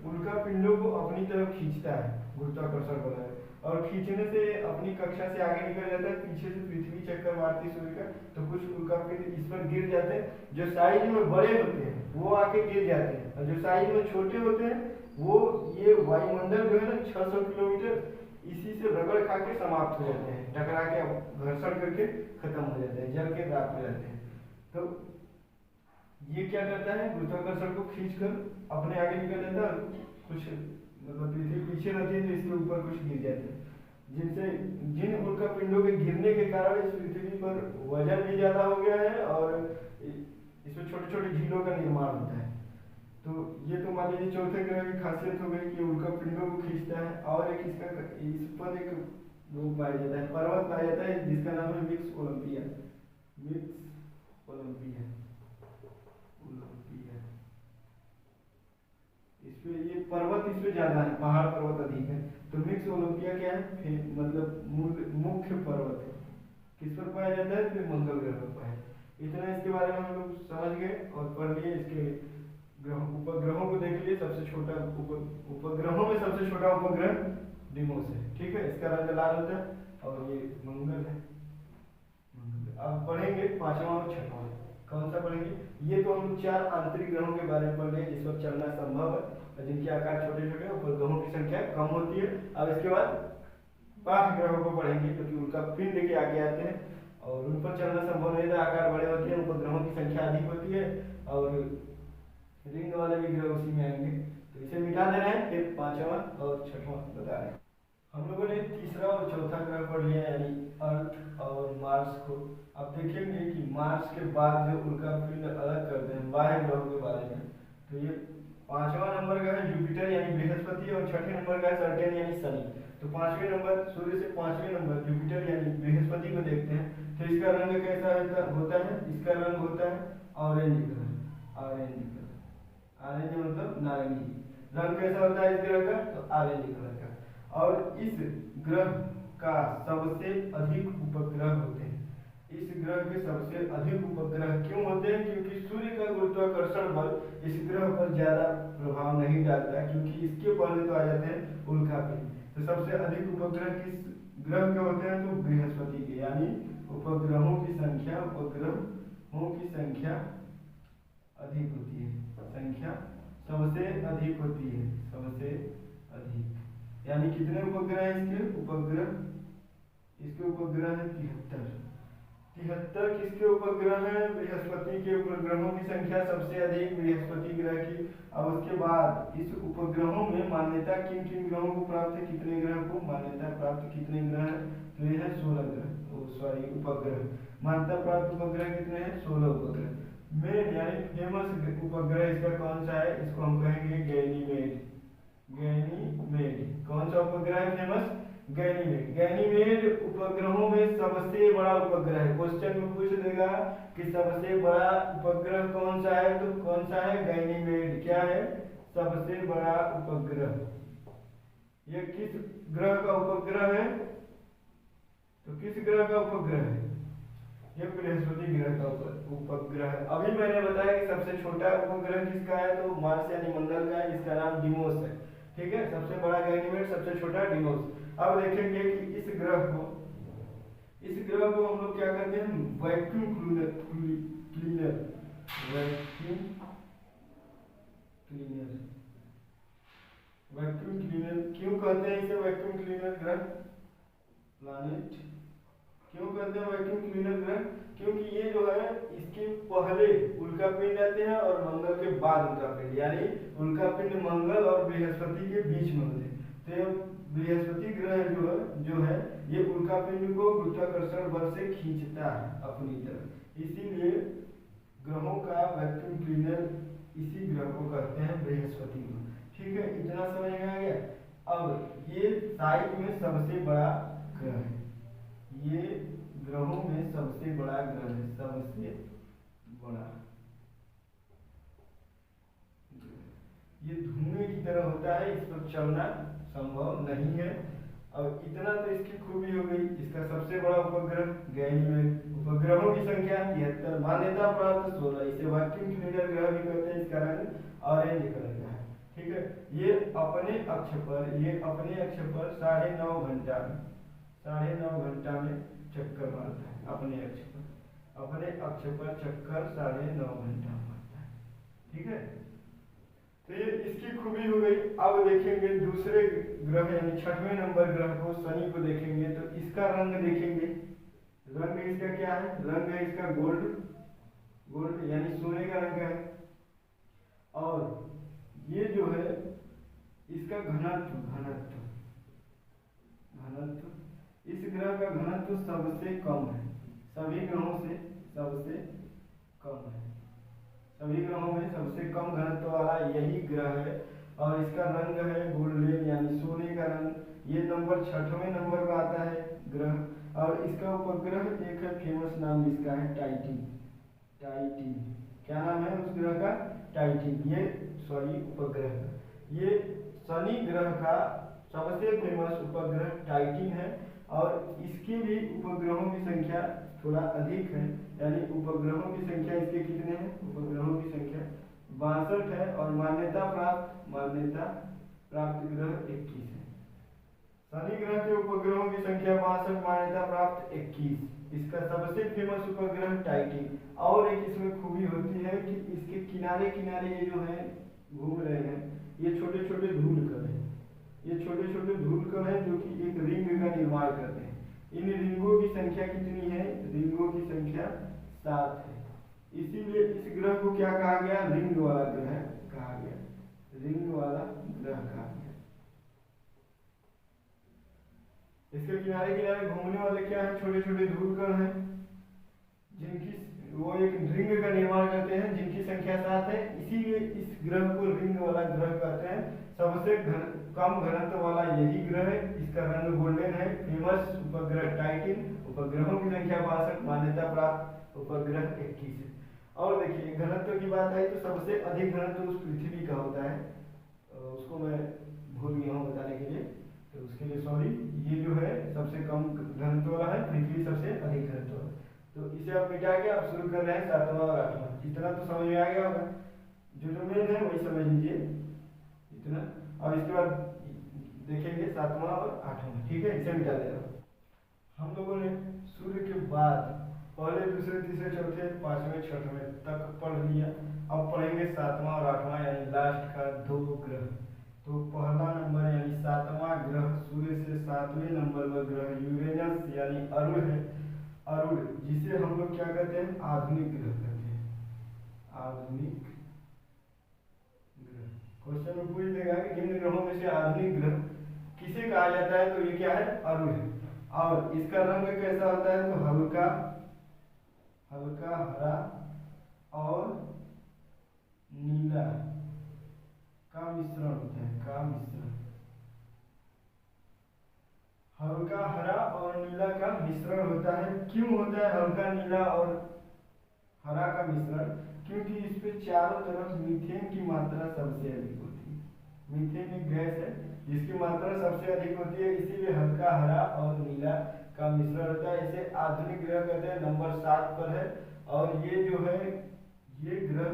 उल्का पिंडों को अपनी तरफ खींचता है, गुरुत्वाकर्षण बल है, और खींचने से अपनी कक्षा से आगे निकल जाता है, पीछे से पृथ्वी चक्कर मारती सूर्य का, तो कुछ उल्का पिंड इस पर गिर जाते हैं, जो साइज में बड़े होते हैं वो आके गिर जाते हैं, और जो साइज में छोटे होते हैं वो ये वायुमंडल जो है ना 600 किलोमीटर इसी से रगड़ खा के समाप्त हो जाते हैं, टकरा के घर्षण करके खत्म हो जाते हैं, जल के राख हो जाते हैं। तो ये क्या करता है, गुरुत्वाकर्षण को खींचकर अपने आगे निकल जाता है, कुछ मतलब पृथ्वी पीछे रहती है तो इसके ऊपर कुछ गिर जाते हैं, जिनसे जिन उल्का पिंडों के गिरने के कारण इस पृथ्वी पर वजन भी ज्यादा हो गया है और इसमें छोटे छोटे झीलों का निर्माण होता है। तो ये तो मान लीजिए चौथे ग्रह की खासियत हो गई कि उल्का पिंडों को खींचता है। और एक इसका इस पर एक वो पाया जाता है, पर्वत पाया जाता है जिसका नाम है मिक्स ओलंपिया। मिक्स ओलंपिया इसमें ये पर्वत इसमें ज्यादा है, पहाड़ पर्वत अधिक है, तो मिक्स ओलंपिया क्या है, मतलब मुख्य पर्वत है, किस पर पाया जाता है, तो मंगल ग्रह पर पाया। इतना इसके बारे में हम लोग समझ गए और पढ़ लिए। इसके उपग्रहों को देख लिए, सबसे छोटा उपग्रहों में सबसे छोटा उपग्रह डिमोस है, ठीक है, इसका रंग लाल होता है और ये मंगल है। अब पढ़ेंगे पांचवा और छठवां, कौन सा पढ़ेंगे, ये तो हम 4 आंतरिक ग्रहों के बारे में पढ़ रहे हैं जिस पर चलना संभव है, जिनके आकार छोटे छोटे, उपग्रहों की संख्या कम होती है। अब इसके बाद बाह्य ग्रहों को पढ़ेंगे क्योंकि उनका पिंड के आगे आते हैं और उन पर चलना संभव नहीं था, आकार बड़े होते हैं, उपग्रहों की संख्या अधिक होती है और रिंग वाले भी ग्रह उसी में आएंगे, तो इसे मिटा दे रहे हैं। फिर पांचवा और छठवां बता रहे हैं। हम लोगों ने तीसरा और चौथा ग्रह पढ़ लिया यानी अर्थ और मार्स को। अब देखेंगे कि मार्स के बाद जो उल्का पिंड अलग करते हैं बाह्य ग्रहों के बारे में, तो ये पांचवा नंबर का है जुपिटर यानी बृहस्पति और छठे नंबर का है सैटर्न यानी शनि। तो पांचवें नंबर सूर्य से पांचवें नंबर जुपिटर यानी बृहस्पति को देखते हैं, तो इसका रंग कैसा होता है, इसका रंग होता है orange colour. Orange colour, orange मतलब नारंगी रंग कैसा होता है इस ग्रह का, तो ऑरेंज कलर का। और इस ग्रह का सबसे अधिक उपग्रह होते हैं। इस ग्रह के सबसे अधिक उपग्रह क्यों होते हैं, क्योंकि सूर्य का गुरुत्वाकर्षण बल इस ग्रह पर ज्यादा प्रभाव नहीं डालता है, क्योंकि इसके पहले तो आ जाते हैं उल्का पिंड। तो सबसे अधिक उपग्रह किस ग्रह के होते हैं, तो बृहस्पति के, यानी उपग्रहों की संख्या अधिक होती है, संख्या सबसे अधिक होती है, सबसे अधिक। यानी कितने उपग्रह हैं इसके उपग्रह है 73 किसके उपग्रह हैं, बृहस्पति के उपग्रहों की संख्या सबसे अधिक बृहस्पति ग्रह की। अब उसके बाद इस उपग्रहों में मान्यता किन किन ग्रहों को प्राप्त है, कितने ग्रह को मान्यता प्राप्त, कितने ग्रह है, तो ये है 16 ग्रह, उपग्रह। मान्यता प्राप्त उपग्रह कितने हैं, 16 उपग्रह। मेन यानी फेमस उपग्रह इसका कौन सा है, इसको हम कहेंगे गैनीमेड। कौन सा उपग्रह है फेमस, गैनीमेड उपग्रहों में सबसे बड़ा उपग्रह है। क्वेश्चन में पूछ देगा कि सबसे बड़ा उपग्रह कौन सा है, तो कौन सा है, गैनीमेड। क्या है, सबसे बड़ा उपग्रह। ये किस ग्रह का उपग्रह है, तो किस ग्रह का उपग्रह है, ये बृहस्पति ग्रह का उपग्रह है। अभी मैंने बताया कि सबसे छोटा उपग्रह किसका है, तो मार्स यानी मंगल का है, इसका नाम डिमोस है, ठीक है। सबसे बड़ा गैनीमेड, सबसे छोटा डिमोस। अब देखेंगे कि इस ग्रह को हम लोग क्या करते हैं, वैक्यूम क्लीनर क्यों कहते हैं इसे वैक्यूम क्लीनर ग्रह प्लानिट? क्यों कहते हैं वैक्यूम क्लीनर ग्रह? क्योंकि ये जो है इसके पहले उल्का पिंड आते हैं और मंगल के बाद उल्का पिंड, यानी उल्का पिंड मंगल और बृहस्पति के बीच में होते हैं। तो बृहस्पति ग्रह जो है ये उल्का पिंड को गुरुत्वाकर्षण बल से खींचता है अपनी तरफ, इसीलिए ग्रहों का वैक्यूम क्लीनर इसी ग्रह को कहते हैं बृहस्पति को। ठीक है, इतना समझ में आ गया। अब ये साइज में सबसे बड़ा ग्रह है, ये ग्रहों में सबसे बड़ा ग्रह है, सबसे बड़ा। ये धुएं की तरह होता है, इस पर चलना संभव नहीं है। अब इतना तो इसकी खूबी हो गई। इसका सबसे बड़ा उपग्रह गैनीमेड, उपग्रहों की संख्या 73, मान्यता प्राप्त 16। इसे वैक्यूम क्लीनर ग्रह भी कहते हैं। इसका रंग ऑरेंज कलर का है। ठीक है, ये अपने अक्ष पर 9.5 घंटा में 9.5 घंटा में चक्कर मारता है। अपने अक्ष पर चक्कर 9.5 घंटा मारता है। ठीक है, तो ये इसकी खूबी हो गई। अब देखेंगे दूसरे ग्रह यानी 6वें नंबर ग्रह को, शनि को देखेंगे तो इसका रंग देखेंगे। रंग इसका क्या है? रंग है इसका गोल्ड यानी सोने का रंग है। और ये जो है इसका घनत्व इस ग्रह का घनत्व सबसे कम है, सभी ग्रहों से सबसे कम है। सभी ग्रहों में सबसे कम घनत्व वाला यही ग्रह है। और इसका रंग है गोल्डन यानी सोने का रंग। ये नंबर 6वें नंबर पर आता है ग्रह। और इसका उपग्रह एक है, फेमस नाम इसका है टाइटन। क्या नाम है उस ग्रह का? टाइटन। ये उपग्रह, ये शनि ग्रह का सबसे फेमस उपग्रह टाइटन है। और इसके भी उपग्रहों की संख्या थोड़ा अधिक है, यानी उपग्रहों की संख्या इसके कितने हैं? उपग्रहों की संख्या 62 है। और मान्यता प्राप्त ग्रह 21 है। शनि ग्रह के उपग्रहों की संख्या 62, मान्यता प्राप्त 21। इसका सबसे फेमस उपग्रह टाइटन। और एक इसमें खूबी होती है कि इसके किनारे ये जो है घूम रहे हैं, ये छोटे छोटे धूलकण हैं। ये छोटे छोटे धूलकण हैं जो कि एक रिंग का निर्माण करते हैं। इन रिंगों की संख्या कितनी है? रिंगों की संख्या 7 है। इसीलिए इस ग्रह को क्या कहा गया? रिंग वाला ग्रह कहा गया। रिंग वाला ग्रह कहा गया। इसके किनारे घूमने वाले क्या है? छोटे छोटे धूलकण हैं, जिनकी वो एक रिंग का निर्माण करते हैं, जिनकी संख्या 7 है। इसीलिए इस ग्रह को रिंग वाला ग्रह कहते हैं। सबसे कम घनत्व वाला यही ग्रह है। इसका रंग गोल्डन है। फेमस उपग्रह टाइटन। उपग्रहों की संख्या 62, मान्यता प्राप्त उपग्रह 21 है। और देखिए घनत्व की बात आई तो सबसे अधिक घनत्व उस पृथ्वी का होता है। उसको मैं भूल गया हूँ बताने के लिए, तो उसके लिए सॉरी। ये जो है सबसे कम घनत्व वाला है, पृथ्वी सबसे अधिक घनत्व है। तो इसे आप मिटा के आप शुरू कर रहे हैं 7वां और 8वां। इतना तो समझ में आ गया होगा, जो मेन है वही समझ लीजिए इतना। और इसके बाद देखेंगे 7वां और 8वां। ठीक है, इसे मिटा दे रहा हूँ। हम लोगों ने सूर्य के बाद पहले, दूसरे, तीसरे, चौथे, 5वें, 6वें तक पढ़ लिया। अब पढ़ेंगे 7वां और 8वां यानी लास्ट का 2 ग्रह। तो पहला नंबर यानी 7वां ग्रह, सूर्य से 7वें नंबर पर ग्रह यूरेनस यानी अरुण है। अरुण, जिसे हम लोग क्या कहते हैं? आधुनिक ग्रह कहते हैं। आधुनिक ग्रह क्वेश्चन में पूछ देगा कि निम्न ग्रहों में से आधुनिक ग्रह किसे कहा जाता है? तो ये क्या है? अरुण है। और इसका रंग कैसा होता है? तो हल्का हरा और नीला का मिश्रण होता है। हल्का हरा और नीला का मिश्रण होता है। क्यों होता है हल्का नीला और हरा का मिश्रण? क्योंकि इस पे चारों तरफ मीथेन की मात्रा सबसे अधिक होती है। मीथेन एक गैस है जिसकी मात्रा सबसे अधिक होती है, इसीलिए हल्का हरा और नीला का मिश्रण होता है। इसे आधुनिक ग्रह कहते हैं। नंबर 7 पर है। और ये जो है ये ग्रह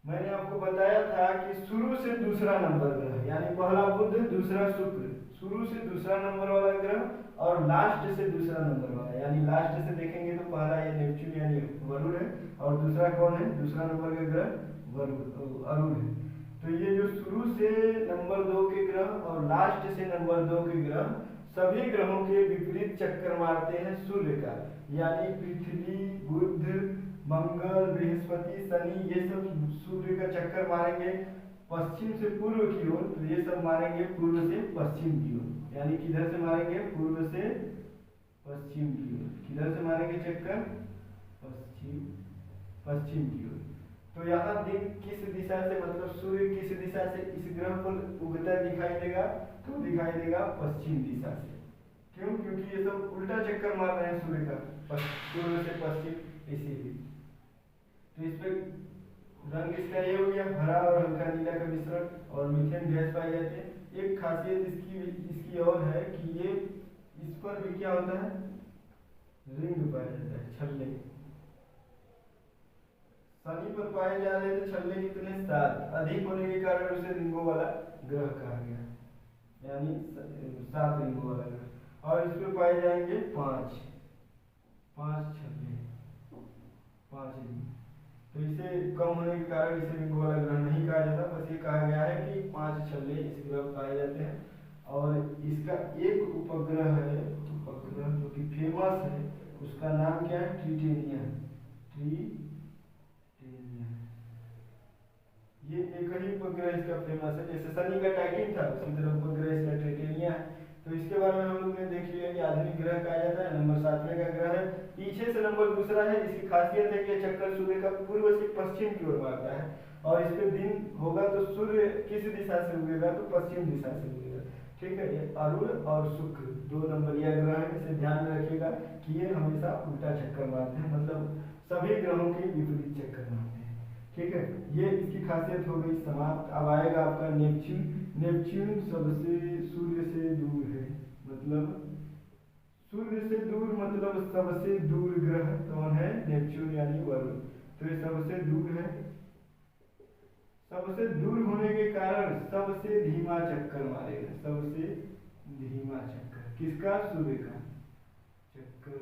मैंने आपको बताया था कि शुरू से दूसरा नंबर ग्रह, यानी पहला बुध, दूसरा शुक्र, शुरू से दूसरा नंबर वाला ग्रह और लास्ट से दूसरा नंबर वाला। यानी लास्ट से देखेंगे तो पहला ये नेपच्यून यानी वरुण है और दूसरा कौन है? दूसरा नंबर का ग्रह अरुण है। तो ये जो शुरू से नंबर 2 के ग्रह और लास्ट से नंबर 2 के ग्रह सभी ग्रहों के विपरीत चक्कर मारते हैं सूर्य का, यानी पृथ्वी, बुध, मंगल, बृहस्पति, शनि, ये सब सूर्य का चक्कर मारेंगे पश्चिम से पूर्व की ओर, तो ये सब मारेंगे पूर्व से पश्चिम की ओर, यानी किधर से मारेंगे, पूर्व से पश्चिम की ओर। किधर से मारेंगे चक्कर, पश्चिम की ओर। तो यहाँ दिन किस दिशा से, मतलब सूर्य किस दिशा से इस ग्रह पर उगता दिखाई देगा, तो दिखाई देगा पश्चिम दिशा से। क्यों, क्योंकि ये सब उल्टा चक्कर मार रहे हैं सूर्य का, पूर्व से पश्चिम, इसीलिए। तो इस पे रंग इसका ये हो गया, हरा और हल्का नीला का मिश्रण, और मीथेन गैस पाई जाती है। एक खासियत इसकी और है कि ये इस पर भी क्या होता है, रिंग पाया जाता है, छल्ले। शनि पर पाए जा रहे थे छल्ले कितने, 7, अधिक होने के कारण उसे रिंगों वाला ग्रह कहा गया, यानी 7 रिंगों वाला ग्रह। और इस पे पाए जाएंगे 5 छल्ले, 5 रिंग। तो इसे कम होने के कारण इसे रिंग वाला ग्रह नहीं कहा जाता, बस ये कहा गया है कि 5 छल्ले इस ग्रह पाए जाते हैं। और इसका एक उपग्रह है, उपग्रह जो कि फेमस है, उसका नाम क्या है, ट्रिटेनिया। ये एक ही उपग्रह इसका फेमस है, जैसे शनि का टाइटन था उसी तरह उपग्रह इसका ट्रिटेनिया है। तो इसके बारे में हम लोग ने देख लिया कि आधुनिक ग्रह कहा जाता है, नंबर 7वें का ग्रह है। पीछे से नंबर 2 है, इसकी खासियत है कि चक्कर सूर्य का पूर्व से पश्चिम की ओर मारता है, और इस पे दिन होगा तो सूर्य किस दिशा से उगेगा, तो पश्चिम दिशा से उगेगा। ठीक है, ये अरुण और शुक्र 2 नंबरिया ग्रह है, इसे ध्यान में रखिएगा कि ये हमेशा उल्टा चक्कर मारते हैं, मतलब सभी ग्रहों के विपरीत चक्कर मारते हैं। ठीक है, ये इसकी खासियत हो गई समाप्त। अब आएगा आपका नेपच्यून। नेपच्यून सबसे सूर्य से दूर है, मतलब सूर्य से दूर, मतलब सबसे दूर ग्रह कौन है, नेपच्यून यानी वरुण। तो ये सबसे दूर है, सबसे दूर होने के कारण सबसे धीमा चक्कर मारेगा, सबसे धीमा चक्कर किसका, सूर्य का चक्कर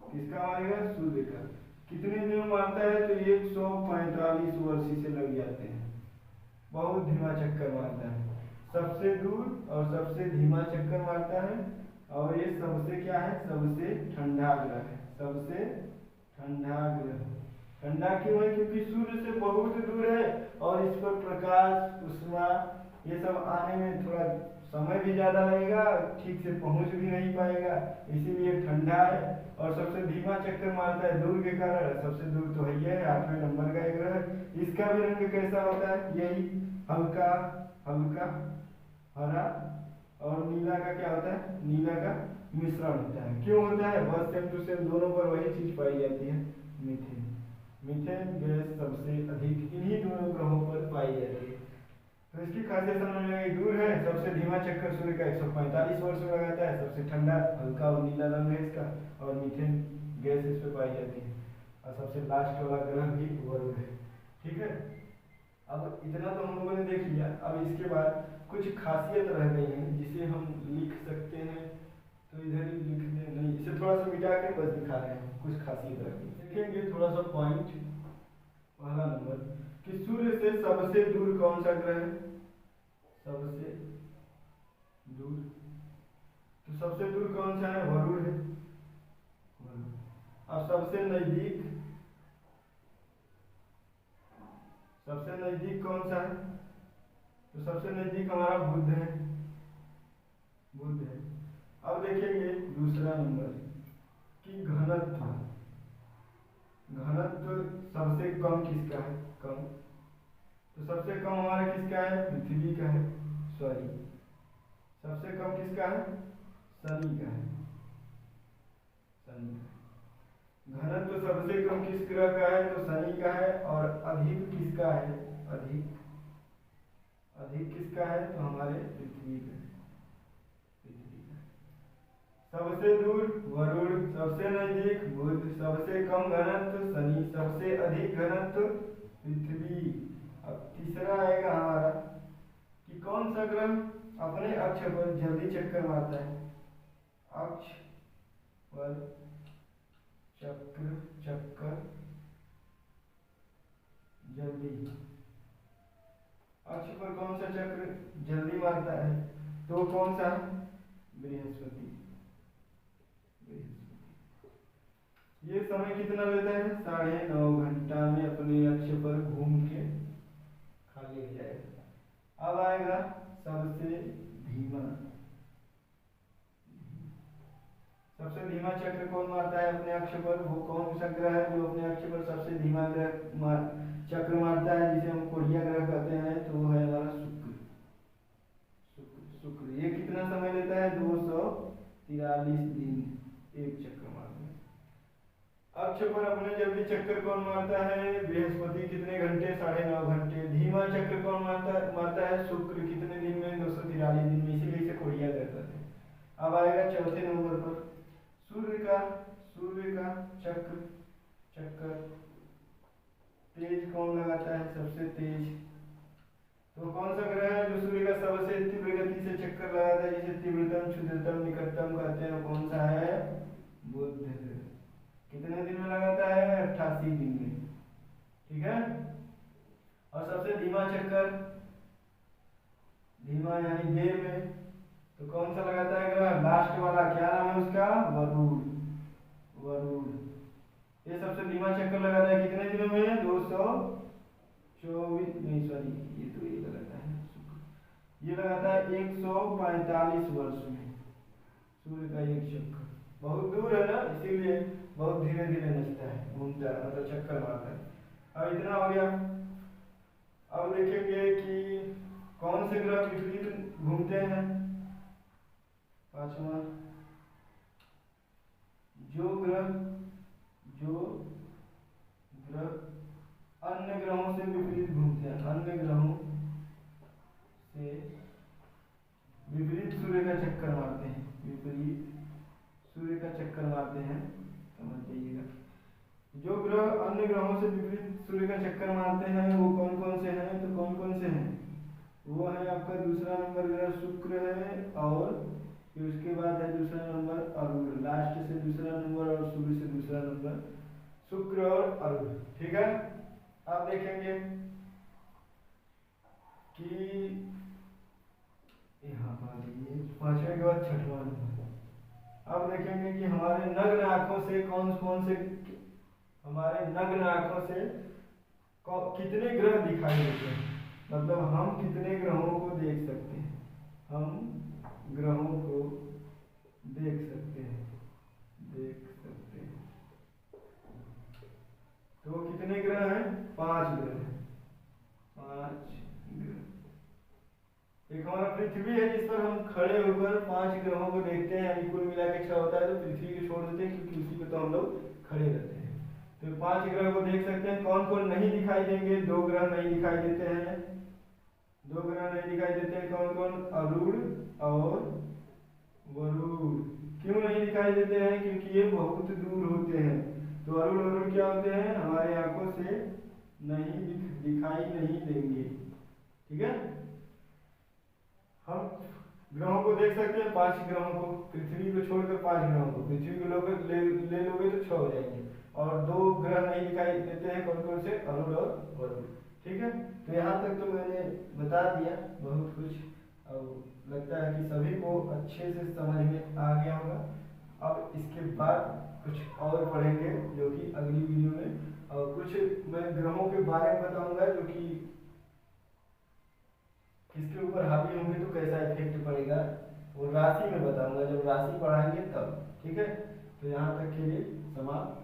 किसका मारेगा, सूर्य का। कितने दिन में मारता है, तो 145 वर्ष से लग जाते हैं, बहुत धीमा चक्कर मारता है, सबसे दूर और सबसे धीमा चक्कर मारता है। और ये सबसे क्या है, सबसे ठंडा ग्रह है, सबसे ठंडा ग्रह। ठंडा क्यों है, क्योंकि सूर्य से बहुत दूर है और इस पर प्रकाश, उष्मा ये सब आने में थोड़ा समय भी ज़्यादा लगेगा, ठीक से पहुंच भी नहीं पाएगा, इसीलिए ठंडा है। और सबसे धीमा चक्कर मारता है दूर के कारण, सबसे दूर तो है, 8वें नंबर का एक ग्रह है। इसका भी रंग कैसा होता है, यही हल्का हल्का हरा, और नीला का क्या होता है, नीला का मिश्रण होता है। क्यों होता है, बस सेम टू सेम दोनों पर वही चीज पाई जाती है, मीथेन। मीथेन गैस सबसे अधिक इन्हीं दोनों ग्रहों पर पाई जाती है। तो इसकी खासियत समझ में आई, दूर है, सबसे धीमा चक्कर सूर्य का 145 वर्ष में लगाता है, सबसे ठंडा हल्का और नीला रंग है इसका, और मीथेन गैस इस पर पाई जाती है। और सबसे लास्ट वाला ग्रह भी वरुण है। ठीक है, अब इतना तो हम लोगों ने देख लिया। अब इसके बाद कुछ खासियत रह गई है जिसे हम लिख सकते हैं, तो इधर ही लिख दें, नहीं इसे थोड़ा सा मिटा के बस दिखा रहे हैं, कुछ खासियत रह गई। देखेंगे थोड़ा सा पॉइंट। पहला नंबर कि सूर्य से सबसे दूर कौन सा ग्रह है, सबसे दूर, तो सबसे दूर कौन सा है, वरुण है। अब सबसे नजदीक कौन सा है, तो सबसे नजदीक हमारा बुध है, बुध है। अब देखेंगे दूसरा नंबर कि घनत्व सबसे कम किसका है, कम, तो सबसे कम हमारा किसका है, पृथ्वी का है, सॉरी सबसे कम किसका है, शनि का है, शनि का। घनत्व सबसे कम किस ग्रह का है, तो शनि का है। और अधिक किसका है, अधिक किसका है, तो हमारे पृथ्वी का, सबसे दूर वरुण, सबसे नजदीक बुध, सबसे कम घनत्व शनि, सबसे अधिक घनत्व पृथ्वी। अब तीसरा आएगा हमारा कि कौन सा ग्रह अपने अक्ष पर जल्दी चक्कर मारता है, अक्ष पर चक्कर जल्दी, अक्ष पर ऊपर कौन सा चक्र जल्दी मारता है, तो कौन सा? बृहस्पति। ये समय कितना लेता है? 9.5 घंटा में अपने अक्ष पर घूम के खाली हो जाएगा। अब आएगा सबसे धीमा। सबसे धीमा चक्र कौन मारता है अपने अक्ष पर? वो कौन सा ग्रह है जो अपने अक्ष पर सबसे धीमा चक्र मारता है, जिसे हम कोढ़िया ग्रह कहते हैं? तो वो है हमारा शुक्र। शुक्र ये कितना समय लेता है? 243 दिन एक चक्र मारने। अक्ष पर अपने जल्दी चक्कर कौन मारता है? बृहस्पति। कितने घंटे? 9.5 घंटे। धीमा चक्र कौन मारता है? शुक्र। कितने दिन में? 243 दिन में, इसीलिए इसे कोढ़िया ग्रह कहते हैं। अब आएगा चौथे नंबर पर सूर्य का चक्कर तेज कौन लगाता है? सबसे तेज। तो कौन सा ग्रह है जो सूर्य का सबसे तीव्र गति से चक्कर लगाता है, जिसे तीव्रतम, क्षुद्रतम, निकटतम कहते हैं? कौन सा है? बुध ग्रह। कितने दिन में लगाता है? 88 दिन में। ठीक है। और सबसे धीमा चक्कर, धीमा यानी देर में, तो कौन सा लगाता है ग्रह? लास्ट वाला, क्या नाम है उसका? वरुण। ये सबसे धीमा चक्कर लगाता है कितने दिनों में? 224 नहीं सॉरी ये लगाता है ये लगाता है 145 वर्ष में सूर्य का एक चक्कर। बहुत दूर है ना, इसीलिए बहुत धीरे धीरे नचता है, घूमता है, मतलब चक्कर मारता है। अब इतना हो गया। अब देखेंगे कि कौन से ग्रह विपरीत घूमते हैं। पांचवा, जो ग्रह अन्य ग्रहों से विपरीत घूमते हैं, अन्य ग्रहों से विपरीत सूर्य का चक्कर मारते हैं, विपरीत सूर्य का चक्कर मारते हैं, समझ जाइएगा। जो ग्रह अन्य ग्रहों से विपरीत सूर्य का चक्कर मारते हैं वो कौन कौन से हैं? तो कौन कौन से हैं? वो है आपका दूसरा नंबर ग्रह शुक्र है, और फिर उसके बाद है दूसरा नंबर अरुण, लास्ट से दूसरा नंबर और सूर्य से दूसरा नंबर शुक्र और अरुण। ठीक है। अब देखेंगे कि यहाँ पर ये पांचवें के बाद छठवां नंबर। अब देखेंगे कि हमारे नग्न आंखों से हमारे नग्न आंखों से कितने ग्रह दिखाई देते हैं, मतलब हम कितने ग्रहों को देख सकते हैं, हम ग्रहों को देख सकते हैं। तो कितने ग्रह हैं? 5 ग्रह हैं, 5 ग्रह। एक हमारा पृथ्वी है जिस पर हम खड़े होकर 5 ग्रहों को देखते हैं, यानी कुल मिला के 6 होता है, तो पृथ्वी को छोड़ देते हैं क्योंकि उसी पे तो हम लोग खड़े रहते हैं। तो 5 ग्रह को देख सकते हैं। कौन कौन नहीं दिखाई देंगे? 2 ग्रह नहीं दिखाई देते हैं, 2 ग्रह नहीं दिखाई देते हैं। कौन कौन? अरुण और वरुण। क्यों नहीं दिखाई देते हैं? क्योंकि ये बहुत दूर होते हैं। तो अरुण वरुण क्या होते हैं? हमारे आंखों से दिखाई नहीं देंगे। ठीक है। हम ग्रहों को देख सकते हैं, 5 ग्रहों को, पृथ्वी को छोड़कर 5 ग्रहों को। पृथ्वी को ले लोगे तो 6 हो जाएंगे, और 2 ग्रह नहीं दिखाई देते हैं। कौन कौन से? अरुण और वरुण। ठीक है। तो यहाँ तक तो मैंने बता दिया बहुत कुछ, और लगता है कि सभी को अच्छे से समझ में आ गया होगा। अब इसके बाद कुछ और पढ़ेंगे जो कि अगली वीडियो में, और कुछ मैं ग्रहों के बारे में बताऊंगा जो कि किसके ऊपर हावी होंगे तो कैसा इफेक्ट पड़ेगा, वो राशि में बताऊंगा, जब राशि पढ़ाएंगे तब। ठीक है। तो यहाँ तक के लिए समाप्त।